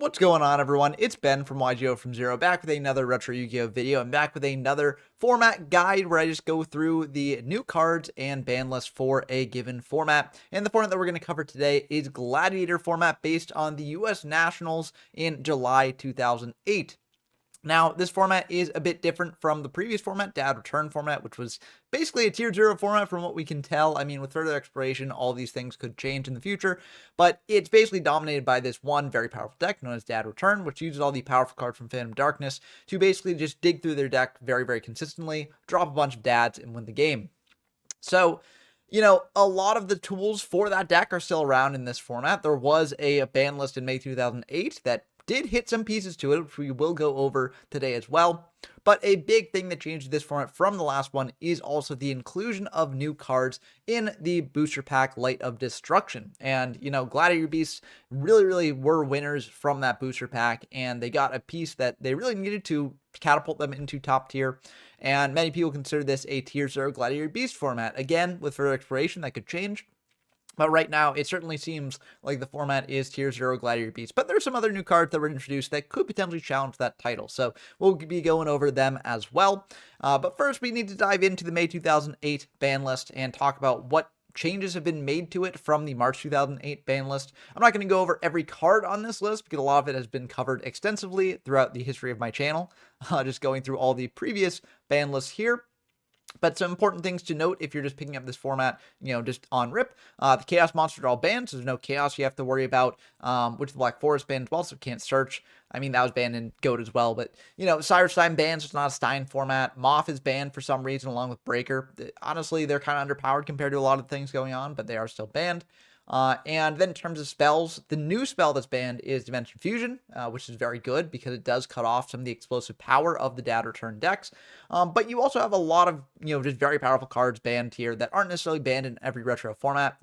What's going on, everyone? It's Ben from YGO from Zero, back with another Retro Yu-Gi-Oh video, and back with another format guide where I just go through the new cards and ban lists for a given format. And the format that we're going to cover today is Gladiator Format, based on the US Nationals in July 2008. Now, this format is a bit different from the previous format, Dad Return format, which was basically a tier 0 format from what we can tell. I mean, with further exploration, all these things could change in the future, but it's basically dominated by this one very powerful deck known as Dad Return, which uses all the powerful cards from Phantom Darkness to basically just dig through their deck very, very consistently, drop a bunch of dads, and win the game. So, a lot of the tools for that deck are still around in this format. There was a ban list in May 2008 that did hit some pieces to it, which we will go over today as well. But a big thing that changed this format from the last one is also the inclusion of new cards in the booster pack Light of Destruction. And, Gladiator Beasts really were winners from that booster pack, and they got a piece that they really needed to catapult them into top tier. And many people consider this a tier 0 Gladiator Beast format. Again, with further exploration, that could change. But right now, it certainly seems like the format is tier 0 Gladiator Beast. But there's some other new cards that were introduced that could potentially challenge that title. So we'll be going over them as well. But first, we need to dive into the May 2008 ban list and talk about what changes have been made to it from the March 2008 ban list. I'm not going to go over every card on this list because a lot of it has been covered extensively throughout the history of my channel. Just going through all the previous ban lists here. But some important things to note if you're just picking up this format, just on rip. The Chaos Monsters are all banned, so there's no Chaos you have to worry about, which the Black Forest banned as well, so can't search. I mean, that was banned in GOAT as well, but, Cyrus Stein bans, it's not a Stein format. Moth is banned for some reason, along with Breaker. Honestly, they're kind of underpowered compared to a lot of things going on, but they are still banned. And then in terms of spells, the new spell that's banned is Dimension Fusion, which is very good because it does cut off some of the explosive power of the Dad Return decks. But you also have a lot of, just very powerful cards banned here that aren't necessarily banned in every retro format.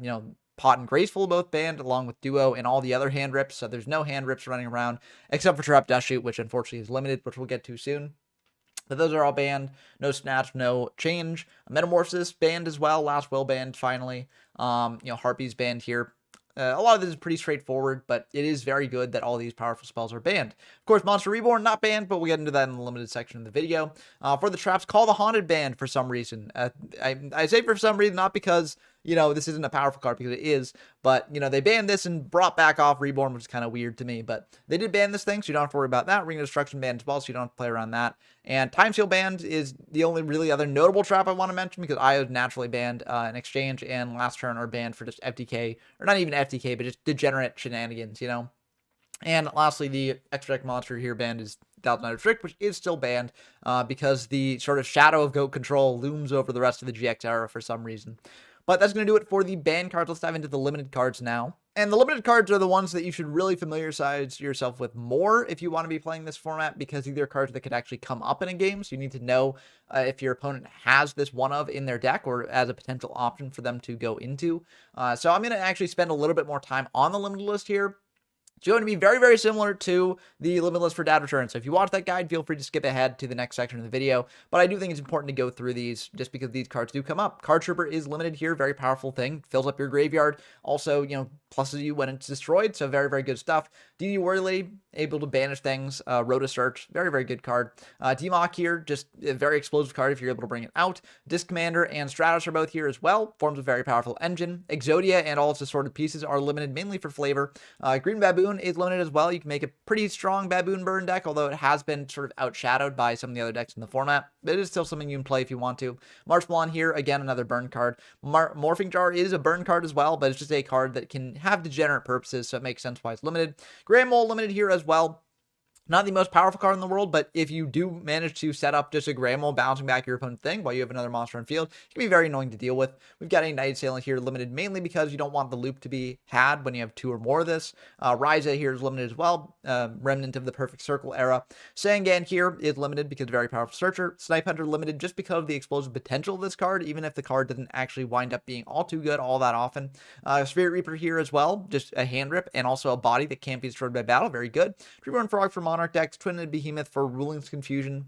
Pot and Graceful both banned, along with Duo and all the other hand rips. So there's no hand rips running around, except for Trap Dust Shoot, which unfortunately is limited, which we'll get to soon. But those are all banned. No Snatch, no Change. Metamorphosis banned as well. Last Will banned finally. Harpy's banned here. A lot of this is pretty straightforward, but it is very good that all these powerful spells are banned. Of course, Monster Reborn not banned, but we'll get into that in the limited section of the video. For the traps, Call the Haunted banned for some reason. I say for some reason, not because, this isn't a powerful card, because it is, but, they banned this and brought back off Reborn, which is kind of weird to me, but they did ban this thing, so you don't have to worry about that. Ring of Destruction banned as well, so you don't have to play around that. And Time Seal banned is the only really other notable trap I want to mention, because IO is naturally banned in Exchange, and Last Turn are banned for just FTK, or not even FTK, but just degenerate shenanigans, And lastly, the extra deck monster here banned is Thousand Nighter Trick, which is still banned because the sort of shadow of GOAT control looms over the rest of the GX era for some reason. But that's going to do it for the banned cards. Let's dive into the limited cards now. And the limited cards are the ones that you should really familiarize yourself with more if you want to be playing this format, because these are cards that could actually come up in a game. So you need to know if your opponent has this one of in their deck or as a potential option for them to go into. So I'm going to actually spend a little bit more time on the limited list here. It's going to be very similar to the limit list for Dad Return. So if you watch that guide, feel free to skip ahead to the next section of the video. But I do think it's important to go through these just because these cards do come up. Card Trooper is limited here. Very powerful thing. Fills up your graveyard. Also, pluses you when it's destroyed. So very good stuff. DD Whirly, able to banish things. Rota Search, very good card. Demok here, just a very explosive card if you're able to bring it out. Disc Commander and Stratos are both here as well. Forms a very powerful engine. Exodia and all its assorted pieces are limited mainly for flavor. Green Baboon is limited as well. You can make a pretty strong Baboon burn deck, although it has been sort of outshadowed by some of the other decks in the format. But it is still something you can play if you want to. Marshmallow here, again, another burn card. Morphing Jar is a burn card as well, but it's just a card that can have degenerate purposes, so it makes sense why it's limited. Grand Mole limited here as well. Not the most powerful card in the world, but if you do manage to set up just a Grand Mole bouncing back your opponent's thing while you have another monster on field, it can be very annoying to deal with. We've got a Night Sail here limited mainly because you don't want the loop to be had when you have 2 or more of this. Ryza here is limited as well, remnant of the Perfect Circle era. Sangan here is limited because very powerful Searcher. Snipe Hunter limited just because of the explosive potential of this card, even if the card doesn't actually wind up being all too good all that often. Spirit Reaper here as well, just a hand rip and also a body that can't be destroyed by battle, very good. Reborn Frog for Monarch decks, Twin-Headed Behemoth for Ruling's Confusion.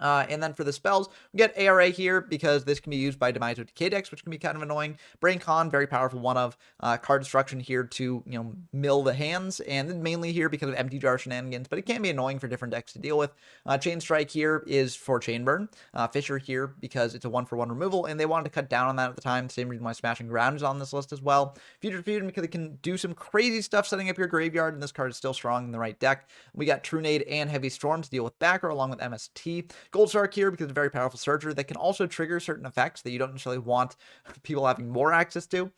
And then for the spells, we get ARA here because this can be used by Demise OTK decks, which can be kind of annoying. Brain Con, very powerful one of. Card Destruction here to, mill the hands, and then mainly here because of Empty Jar shenanigans, but it can be annoying for different decks to deal with. Chain Strike here is for Chain Burn. Fissure here because it's a 1-for-1 removal, and they wanted to cut down on that at the time. Same reason why Smashing Ground is on this list as well. Future Fusion because it can do some crazy stuff setting up your graveyard, and this card is still strong in the right deck. We got True Nade and Heavy Storm to deal with backer along with MST. Gold Shark here because it's a very powerful searcher that can also trigger certain effects that you don't necessarily want people having more access to.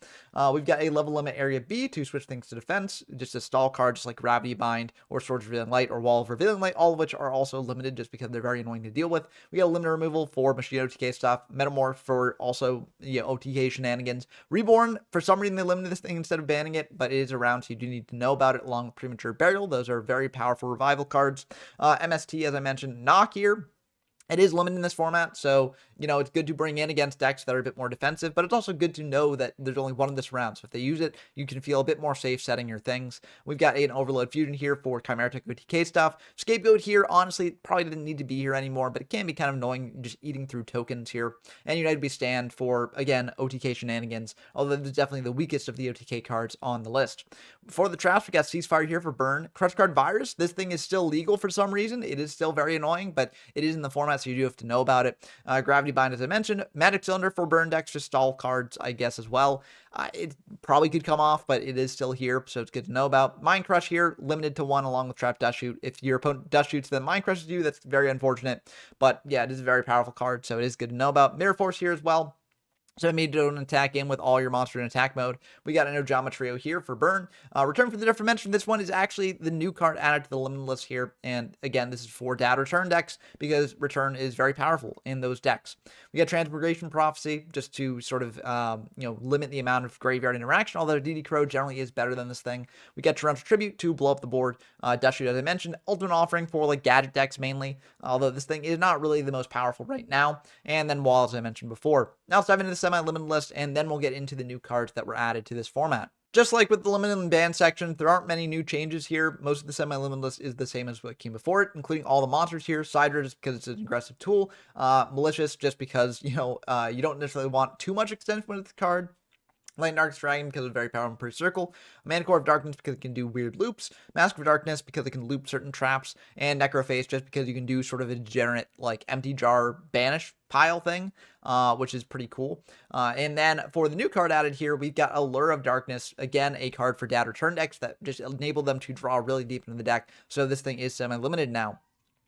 We've got a level limit area B to switch things to defense, just a stall card just like Gravity Bind or Swords of Revealing Light or Wall of Revealing Light, all of which are also limited just because they're very annoying to deal with. We got a limit removal for Machine OTK stuff, Metamorph for also OTK shenanigans. Reborn, for some reason they limited this thing instead of banning it, but it is around, so you do need to know about it along with Premature Burial. Those are very powerful revival cards. MST, as I mentioned, Knock here. It is limited in this format, so, it's good to bring in against decks that are a bit more defensive, but it's also good to know that there's only one in this round, so if they use it, you can feel a bit more safe setting your things. We've got an Overload Fusion here for Chimera Tech OTK stuff. Scapegoat here, honestly, probably didn't need to be here anymore, but it can be kind of annoying just eating through tokens here. And United We Stand for, again, OTK shenanigans, although this is definitely the weakest of the OTK cards on the list. For the traps, we got Ceasefire here for burn. Crush Card Virus, this thing is still legal for some reason. It is still very annoying, but it is in the format, so you do have to know about it. Gravity Bind, as I mentioned. Magic Cylinder for burn decks, just stall cards, I guess, as well. It probably could come off, but it is still here, so it's good to know about. Mind Crush here, limited to 1 along with Trap Dust Shoot. If your opponent Dust Shoots, then Mind Crushes you. That's very unfortunate, but yeah, it is a very powerful card, so it is good to know about. Mirror Force here as well. So it made an attack in with all your monster in attack mode. We got an Ojama Trio here for burn. Return from the Different Dimension. This one is actually the new card added to the limited list here. And again, this is for dad return decks because return is very powerful in those decks. We got Transmigration Prophecy just to sort of, limit the amount of graveyard interaction, although DD Crow generally is better than this thing. We got Torrential Tribute to blow up the board. Dust Shoot, as I mentioned. Ultimate Offering for like gadget decks mainly, although this thing is not really the most powerful right now. And then Wall, as I mentioned before. Now let's dive into the semi-limited list, and then we'll get into the new cards that were added to this format. Just like with the limited and banned section, there aren't many new changes here. Most of the semi-limited list is the same as what came before it, including all the monsters here. Sidra, just because it's an aggressive tool. Malicious, just because, you don't necessarily want too much extension with the card. Light Darkest Dragon because it's very powerful per circle. Manicore of Darkness because it can do weird loops. Mask of Darkness because it can loop certain traps. And Necroface just because you can do sort of a degenerate, like, empty jar banish pile thing, which is pretty cool. And then for the new card added here, we've got Allure of Darkness. Again, a card for dad return decks that just enable them to draw really deep into the deck. So this thing is semi-limited now.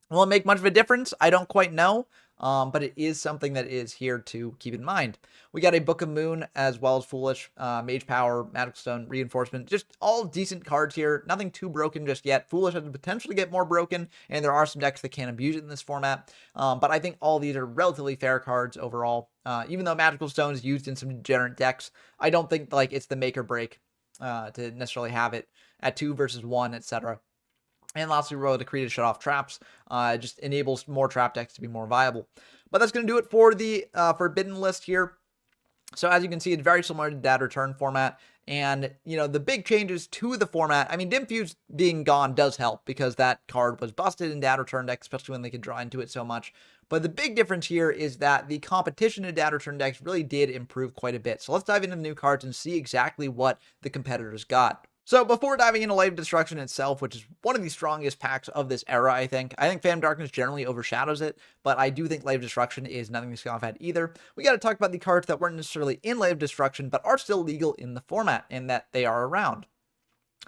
Will it make much of a difference? I don't quite know. But it is something that is here to keep in mind. We got a Book of Moon as well as Foolish, Mage Power, Magic Stone, Reinforcement, just all decent cards here. Nothing too broken just yet. Foolish has the potential to get more broken, and there are some decks that can abuse it in this format. But I think all these are relatively fair cards overall. Even though Magical Stone is used in some degenerate decks, I don't think like it's the make or break to necessarily have it at 2 versus 1, etc. And lastly, we're able to create a shut off traps. Just enables more trap decks to be more viable. But that's going to do it for the Forbidden list here. So as you can see, it's very similar to dad return format. And, the big changes to the format, I mean, Dimfuse being gone does help because that card was busted in dad return decks, especially when they could draw into it so much. But the big difference here is that the competition in dad return decks really did improve quite a bit. So let's dive into the new cards and see exactly what the competitors got. So before diving into Light of Destruction itself, which is one of the strongest packs of this era, I think Phantom Darkness generally overshadows it, but I do think Light of Destruction is nothing to scoff at either. We got to talk about the cards that weren't necessarily in Light of Destruction, but are still legal in the format, and that they are around.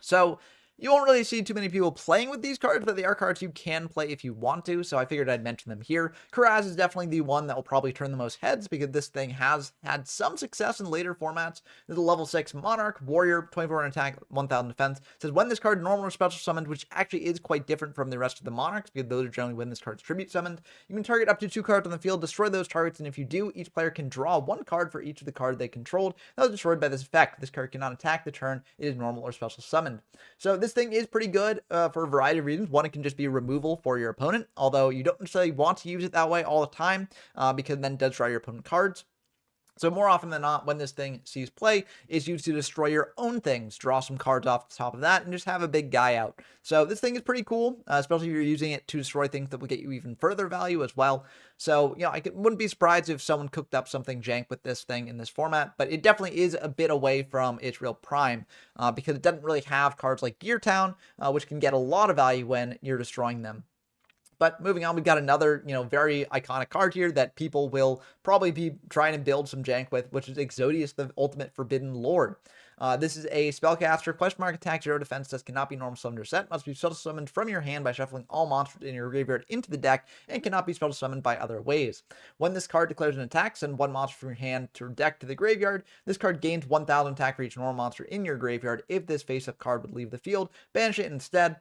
So you won't really see too many people playing with these cards, but they are cards you can play if you want to, so I figured I'd mention them here. Kuraz is definitely the one that will probably turn the most heads because this thing has had some success in later formats. This is a level 6 Monarch, Warrior, 24 in attack, 1000 defense. It says when this card normal or special summoned, which actually is quite different from the rest of the Monarchs because those are generally when this card's tribute summoned. You can target up to 2 cards on the field, destroy those targets, and if you do, each player can draw 1 card for each of the cards they controlled that was destroyed by this effect. This card cannot attack the turn it is normal or special summoned. So this thing is pretty good for a variety of reasons. One, it can just be a removal for your opponent, although you don't necessarily want to use it that way all the time because then it does draw your opponent cards. So more often than not, when this thing sees play, it's used to destroy your own things, draw some cards off the top of that, and just have a big guy out. So this thing is pretty cool, especially if you're using it to destroy things that will get you even further value as well. So, wouldn't be surprised if someone cooked up something jank with this thing in this format, but it definitely is a bit away from its real prime, because it doesn't really have cards like Gear Town, which can get a lot of value when you're destroying them. But moving on, we've got another, very iconic card here that people will probably be trying to build some jank with, which is Exodius, the Ultimate Forbidden Lord. This is a spellcaster, question mark attack, 0 defense, says cannot be normal summoned or set, must be spell summoned from your hand by shuffling all monsters in your graveyard into the deck, and cannot be spell summoned by other ways. When this card declares an attack, send one monster from your hand to deck to the graveyard. This card gains 1000 attack for each normal monster in your graveyard. If this face-up card would leave the field, banish it instead.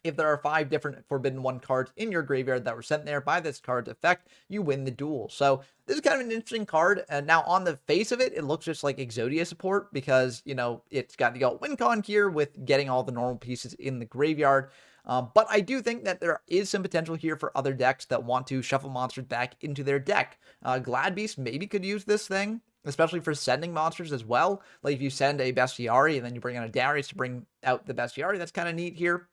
If there are 5 different Forbidden 1 cards in your graveyard that were sent there by this card's effect, you win the duel. So this is kind of an interesting card. Now, on the face of it, it looks just like Exodia support because, it's got the alt win con here with getting all the normal pieces in the graveyard. But I do think that there is some potential here for other decks that want to shuffle monsters back into their deck. Glad Beast maybe could use this thing, especially for sending monsters as well. Like if you send a Bestiari and then you bring on a Darius to bring out the Bestiari, that's kind of neat here.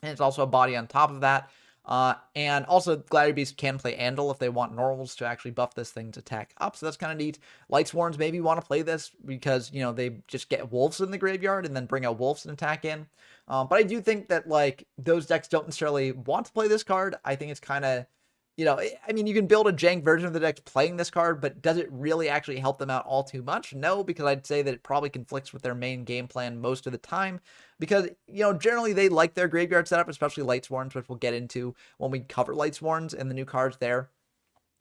And it's also a body on top of that. And also, Gladiator Beast can play Andal if they want normals to actually buff this thing's attack up. So that's kind of neat. Lightsworns maybe want to play this because, they just get wolves in the graveyard and then bring out wolves and attack in. But I do think that, those decks don't necessarily want to play this card. I think it's kind of, you can build a jank version of the deck playing this card, but does it really actually help them out all too much? No, because I'd say that it probably conflicts with their main game plan most of the time. Because, generally they like their graveyard setup, especially Lightsworns, which we'll get into when we cover Lightsworns and the new cards there.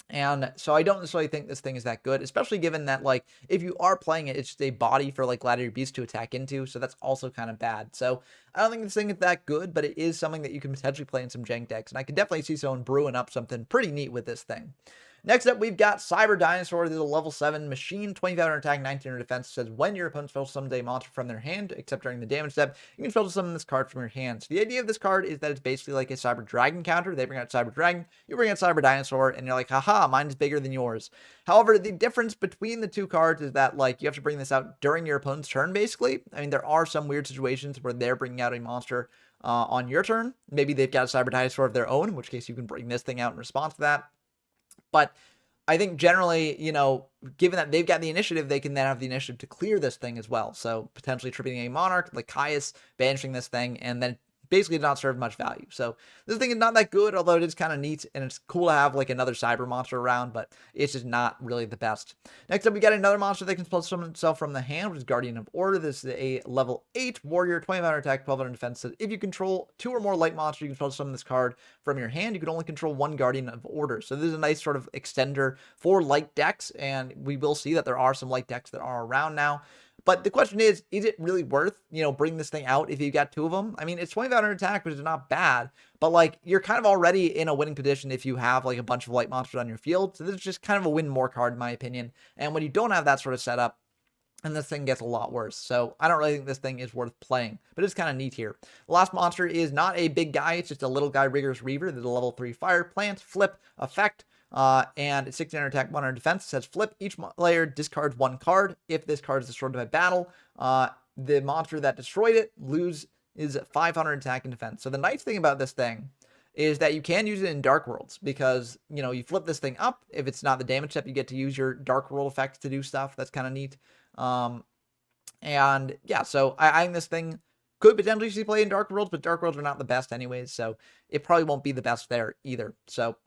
And so I don't necessarily think this thing is that good, especially given that, if you are playing it, it's just a body for, Gladiator Beast to attack into, so that's also kind of bad. So I don't think this thing is that good, but it is something that you can potentially play in some jank decks, and I could definitely see someone brewing up something pretty neat with this thing. Next up, we've got Cyber Dinosaur. This is a level 7 machine, 2500 attack, 1900 defense. It says when your opponent spells summons a monster from their hand, except during the damage step, you can spell summon this card from your hand. So the idea of this card is that it's basically like a Cyber Dragon counter. They bring out Cyber Dragon, you bring out Cyber Dinosaur, and you're like, haha, mine is bigger than yours. However, the difference between the two cards is that, you have to bring this out during your opponent's turn, basically. There are some weird situations where they're bringing out a monster on your turn. Maybe they've got a Cyber Dinosaur of their own, in which case you can bring this thing out in response to that. But I think generally, given that they've got the initiative, they can then have the initiative to clear this thing as well. So potentially tripping a Monarch like Caius, banishing this thing, and then basically not serve much value. So this thing is not that good, although it is kind of neat, and it's cool to have another cyber monster around, but it's just not really the best. Next up, we got another monster that can spell summon itself from the hand, which is Guardian of Order. This is a level 8 warrior, 2500 attack, 1200 defense. So if you control 2 or more light monsters, you can spell summon this card from your hand. You can only control 1 Guardian of Order. So this is a nice sort of extender for light decks, and we will see that there are some light decks that are around now. But the question is it really worth, bringing this thing out if you got 2 of them? It's 2500 attack, which is not bad, but you're kind of already in a winning position if you have a bunch of light monsters on your field. So this is just kind of a win more card in my opinion. And when you don't have that sort of setup, and this thing gets a lot worse. So I don't really think this thing is worth playing, but it's kind of neat here. The last monster is not a big guy. It's just a little guy, Rigorous Reaver. There's a level 3 fire plant, flip, effect. And 1600 attack, 100 defense. It says flip. Each player discards 1 card. If this card is destroyed by battle, the monster that destroyed it loses 500 attack and defense. So the nice thing about this thing is that you can use it in Dark Worlds because, you flip this thing up. If it's not the damage step, you get to use your Dark World effects to do stuff. That's kind of neat. And yeah, so I think this thing could potentially see play in Dark Worlds, but Dark Worlds are not the best anyways, so it probably won't be the best there either. So,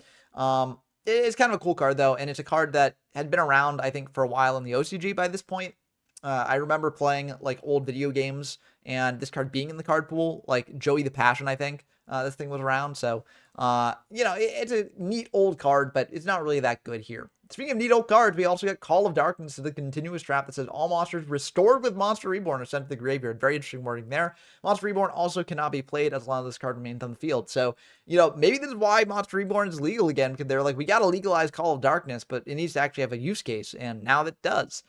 it's kind of a cool card, though, and it's a card that had been around, I think, for a while in the OCG by this point. I remember playing, old video games, and this card being in the card pool, Joey the Passion, I think, this thing was around. So, it's a neat old card, but it's not really that good here. Speaking of neat old cards, we also got Call of Darkness, the continuous trap that says all monsters restored with Monster Reborn are sent to the graveyard. Very interesting wording there. Monster Reborn also cannot be played as long as this card remains on the field. So, maybe this is why Monster Reborn is legal again, because they're we got to legalize Call of Darkness, but it needs to actually have a use case, and now it does.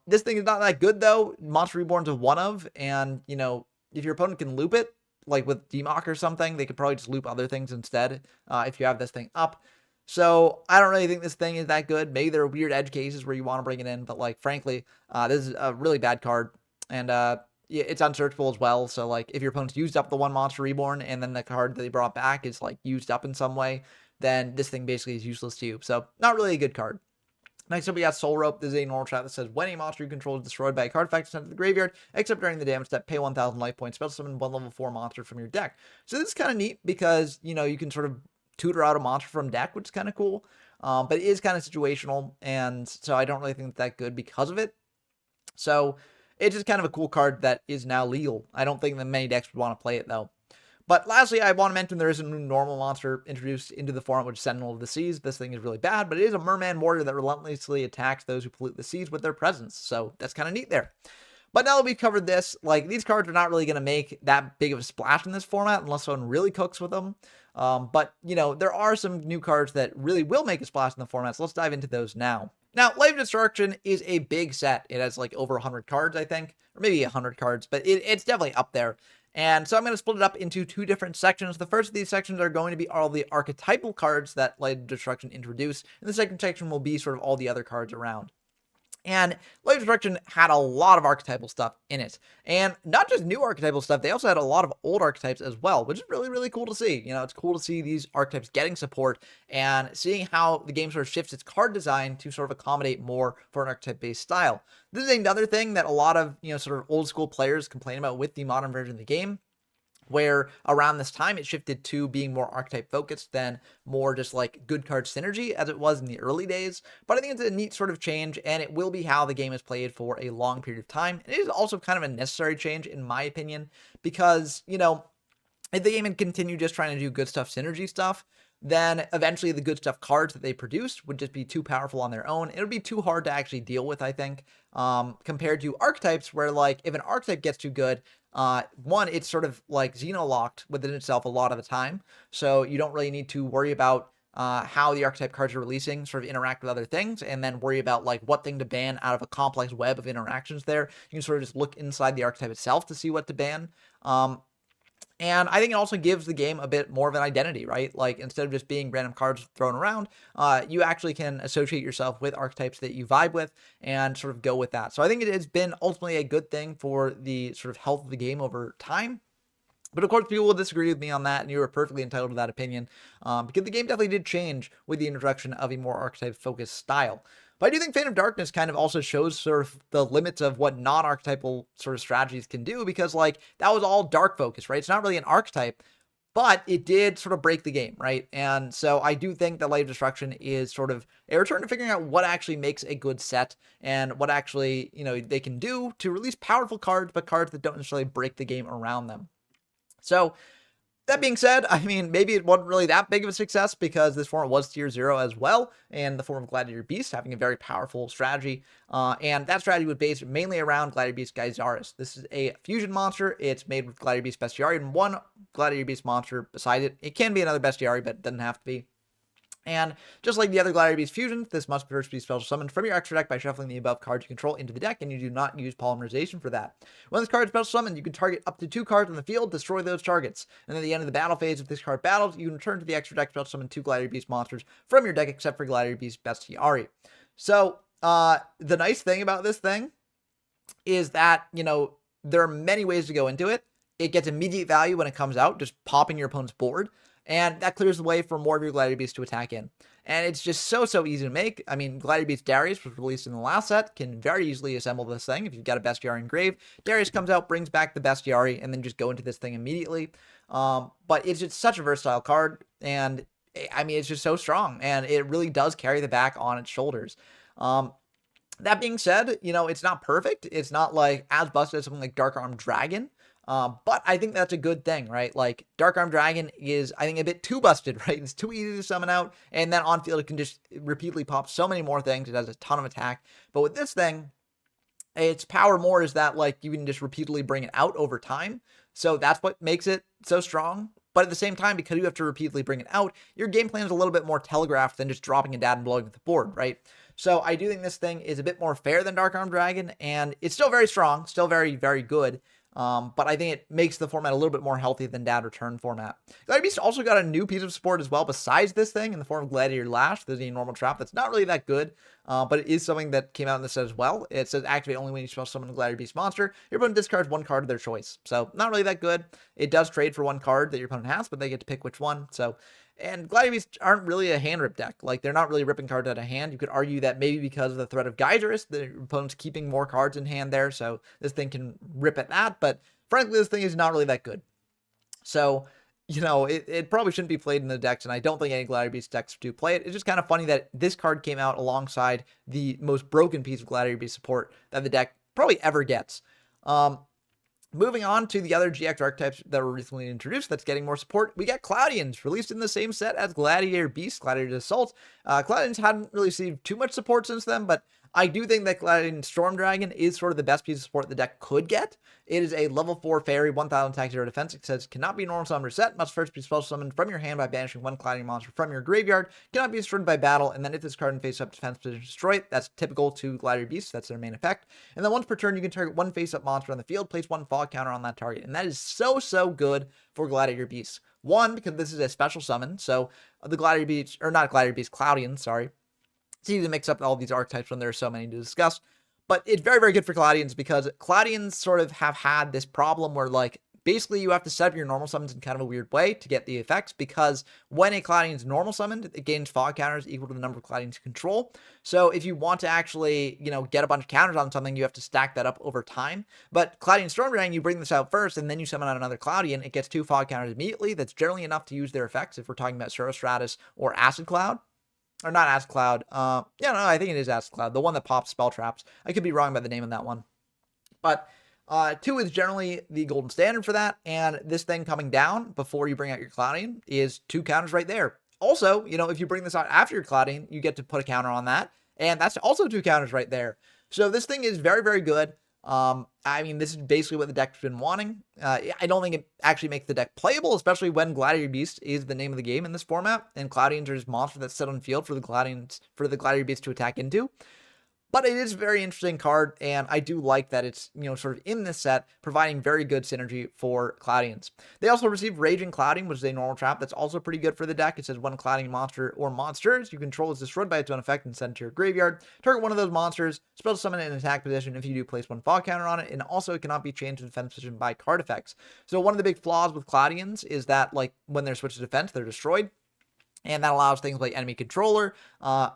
This thing is not that good, though. Monster Reborn's a one of, and, if your opponent can loop it, with Demok or something, they could probably just loop other things instead if you have this thing up. So I don't really think this thing is that good. Maybe there are weird edge cases where you want to bring it in, but like frankly, this is a really bad card, and yeah, it's unsearchable as well. So like if your opponent's used up the one monster reborn and then the card that they brought back is like used up in some way, then this thing basically is useless to you. So not really a good card. Next up, we got Soul Rope. This is a normal trap that says, when a monster you control is destroyed by a card effect sent to the graveyard, except during the damage step, pay 1,000 life points, special summon one level 4 monster from your deck. So this is kind of neat because, you know, you can sort of tutor out a monster from deck, which is kind of cool. But it is kind of situational, and so I don't really think it's that good because of it. So it's just kind of a cool card that is now legal. I don't think that many decks would want to play it, though. But lastly, I want to mention there is a new normal monster introduced into the format, which is Sentinel of the Seas. This thing is really bad, but it is a merman warrior that relentlessly attacks those who pollute the seas with their presence. So that's kind of neat there. But now that we've covered this, like, these cards are not really going to make that big of a splash in this format unless someone really cooks with them. But, you know, there are some new cards that really will make a splash in the format, so let's dive into those now. Now, Life Destruction is a big set. It has, like, over 100 cards, I think, or maybe 100 cards, but it's definitely up there. And so I'm going to split it up into two different sections. The first of these sections are going to be all the archetypal cards that Light Destruction introduced, and the second section will be sort of all the other cards around. And Light Destruction had a lot of archetypal stuff in it. And not just new archetypal stuff, they also had a lot of old archetypes as well, which is really, really cool to see. You know, it's cool to see these archetypes getting support and seeing how the game sort of shifts its card design to sort of accommodate more for an archetype-based style. This is another thing that a lot of, you know, sort of old school players complain about with the modern version of the game, where around this time it shifted to being more archetype focused than more just like good card synergy as it was in the early days. But I think it's a neat sort of change, and it will be how the game is played for a long period of time. And it is also kind of a necessary change in my opinion, because, you know, if the game had continued just trying to do good stuff synergy stuff, then eventually the good stuff cards that they produced would just be too powerful on their own. It would be too hard to actually deal with, I think, compared to archetypes, where like if an archetype gets too good, one, it's sort of like xeno-locked within itself a lot of the time, so you don't really need to worry about how the archetype cards are releasing sort of interact with other things, and then worry about like what thing to ban out of a complex web of interactions there. You can sort of just look inside the archetype itself to see what to ban. And I think it also gives the game a bit more of an identity, right? Like, instead of just being random cards thrown around, you actually can associate yourself with archetypes that you vibe with and sort of go with that. So I think it has been ultimately a good thing for the sort of health of the game over time. But of course, people will disagree with me on that, and you are perfectly entitled to that opinion, because the game definitely did change with the introduction of a more archetype-focused style. But I do think Fate of Darkness kind of also shows sort of the limits of what non-archetypal sort of strategies can do, because like that was all dark focus, right? It's not really an archetype, but it did sort of break the game, right? And so I do think that Light of Destruction is sort of a return to figuring out what actually makes a good set and what actually, you know, they can do to release powerful cards, but cards that don't necessarily break the game around them. So that being said, I mean, maybe it wasn't really that big of a success because this format was tier 0 as well, and the form of Gladiator Beast having a very powerful strategy, and that strategy was based mainly around Gladiator Beast Geysaris. This is a fusion monster. It's made with Gladiator Beast Bestiary and one Gladiator Beast monster beside it. It can be another Bestiary, but it doesn't have to be. And just like the other Gladiator Beast fusions, this must first be special summoned from your extra deck by shuffling the above cards you control into the deck, and you do not use polymerization for that. When this card is special summoned, you can target up to 2 cards on the field, destroy those targets. And then at the end of the battle phase, if this card battles, you can return to the extra deck, special summon 2 Gladiator Beast monsters from your deck, except for Gladiator Beast Bestiary. So, the nice thing about this thing is that, you know, there are many ways to go into it. It gets immediate value when it comes out, just popping your opponent's board. And that clears the way for more of your Gladiator Beasts to attack in. And it's just so easy to make. I mean, Gladiator Beast Darius was released in the last set, can very easily assemble this thing. If you've got a Bestiary engraved, Darius comes out, brings back the Bestiary, and then just go into this thing immediately. But it's just such a versatile card, and I mean, it's just so strong, and it really does carry the back on its shoulders. That being said, you know, it's not perfect. It's not like as busted as something like Dark Armed Dragon. But I think that's a good thing, right? Like, Dark Armed Dragon is, I think, a bit too busted, right? It's too easy to summon out, and then on field it can just repeatedly pop so many more things. It has a ton of attack. But with this thing, its power more is that, like, you can just repeatedly bring it out over time. So that's what makes it so strong. But at the same time, because you have to repeatedly bring it out, your game plan is a little bit more telegraphed than just dropping it down and blowing up the board, right? So I do think this thing is a bit more fair than Dark Armed Dragon, and it's still very strong, still very, very good. But I think it makes the format a little bit more healthy than Dad Return format. Gladiator Beast also got a new piece of support as well besides this thing in the form of Gladiator Lash. There's a normal trap that's not really that good, but it is something that came out in this set as well. It says activate only when you special summon a Gladiator Beast monster. Your opponent discards one card of their choice. So not really that good. It does trade for one card that your opponent has, but they get to pick which one. So, and Gladiator Beasts aren't really a hand rip deck. Like, they're not really ripping cards out of hand. You could argue that maybe because of the threat of Geyserist, the opponent's keeping more cards in hand there, so this thing can rip at that, but frankly, this thing is not really that good. So, you know, it probably shouldn't be played in the decks, and I don't think any Gladiator Beast decks do play it. It's just kind of funny that this card came out alongside the most broken piece of Gladiator Beast support that the deck probably ever gets. Moving on to the other GX archetypes that were recently introduced that's getting more support, we got Cloudians, released in the same set as Gladiator Beast, Gladiator Assault. Cloudians hadn't really received too much support since then, but I do think that Gladiator Storm Dragon is sort of the best piece of support the deck could get. It is a level 4 fairy, 1000 attack, 0 defense. It says, cannot be normal summoned or set, must first be special summoned from your hand by banishing one Cloudian monster from your graveyard, cannot be destroyed by battle, and then if this card in face-up defense position destroy it, that's typical to Gladiator Beast, that's their main effect. And then once per turn, you can target one face-up monster on the field, place one fog counter on that target, and that is so good for Gladiator Beast. One, because this is a special summon, so the Gladiator Beast, or not Gladiator Beast, Cloudian, sorry. It's easy to mix up all these archetypes when there are so many to discuss, but it's very good for Cloudians because Cloudians sort of have had this problem where, like, basically you have to set up your normal summons in kind of a weird way to get the effects, because when a Cloudian is normal summoned, it gains fog counters equal to the number of Cloudians you control. So if you want to actually, you know, get a bunch of counters on something, you have to stack that up over time. But Cloudian Storm Dragon, you bring this out first, and then you summon out another Cloudian, it gets 2 fog counters immediately. That's generally enough to use their effects if we're talking about Stratus or Acid Cloud. Or not Acid Cloud. Yeah, no, I think it is Acid Cloud. The one that pops spell traps. I could be wrong about the name of that one. But 2 is generally the golden standard for that. And this thing coming down before you bring out your Cloudian is 2 counters right there. Also, you know, if you bring this out after your Cloudian, you get to put a counter on that. And that's also 2 counters right there. So this thing is very good. I mean, this is basically what the deck's been wanting. I don't think it actually makes the deck playable, especially when Gladiator Beast is the name of the game in this format, and Cloudians are just monsters that sit on the field for the Gladiator Beast to attack into. But it is a very interesting card, and I do like that it's, you know, sort of in this set, providing very good synergy for Cloudians. They also receive Raging Clouding, which is a normal trap that's also pretty good for the deck. It says one Clouding monster or monsters you control is destroyed by its own effect and sent to your graveyard. Target one of those monsters, spell summon it in attack position. If you do, place one fog counter on it, and also it cannot be changed to defense position by card effects. So one of the big flaws with Cloudians is that, like, when they're switched to defense, they're destroyed. And that allows things like enemy controller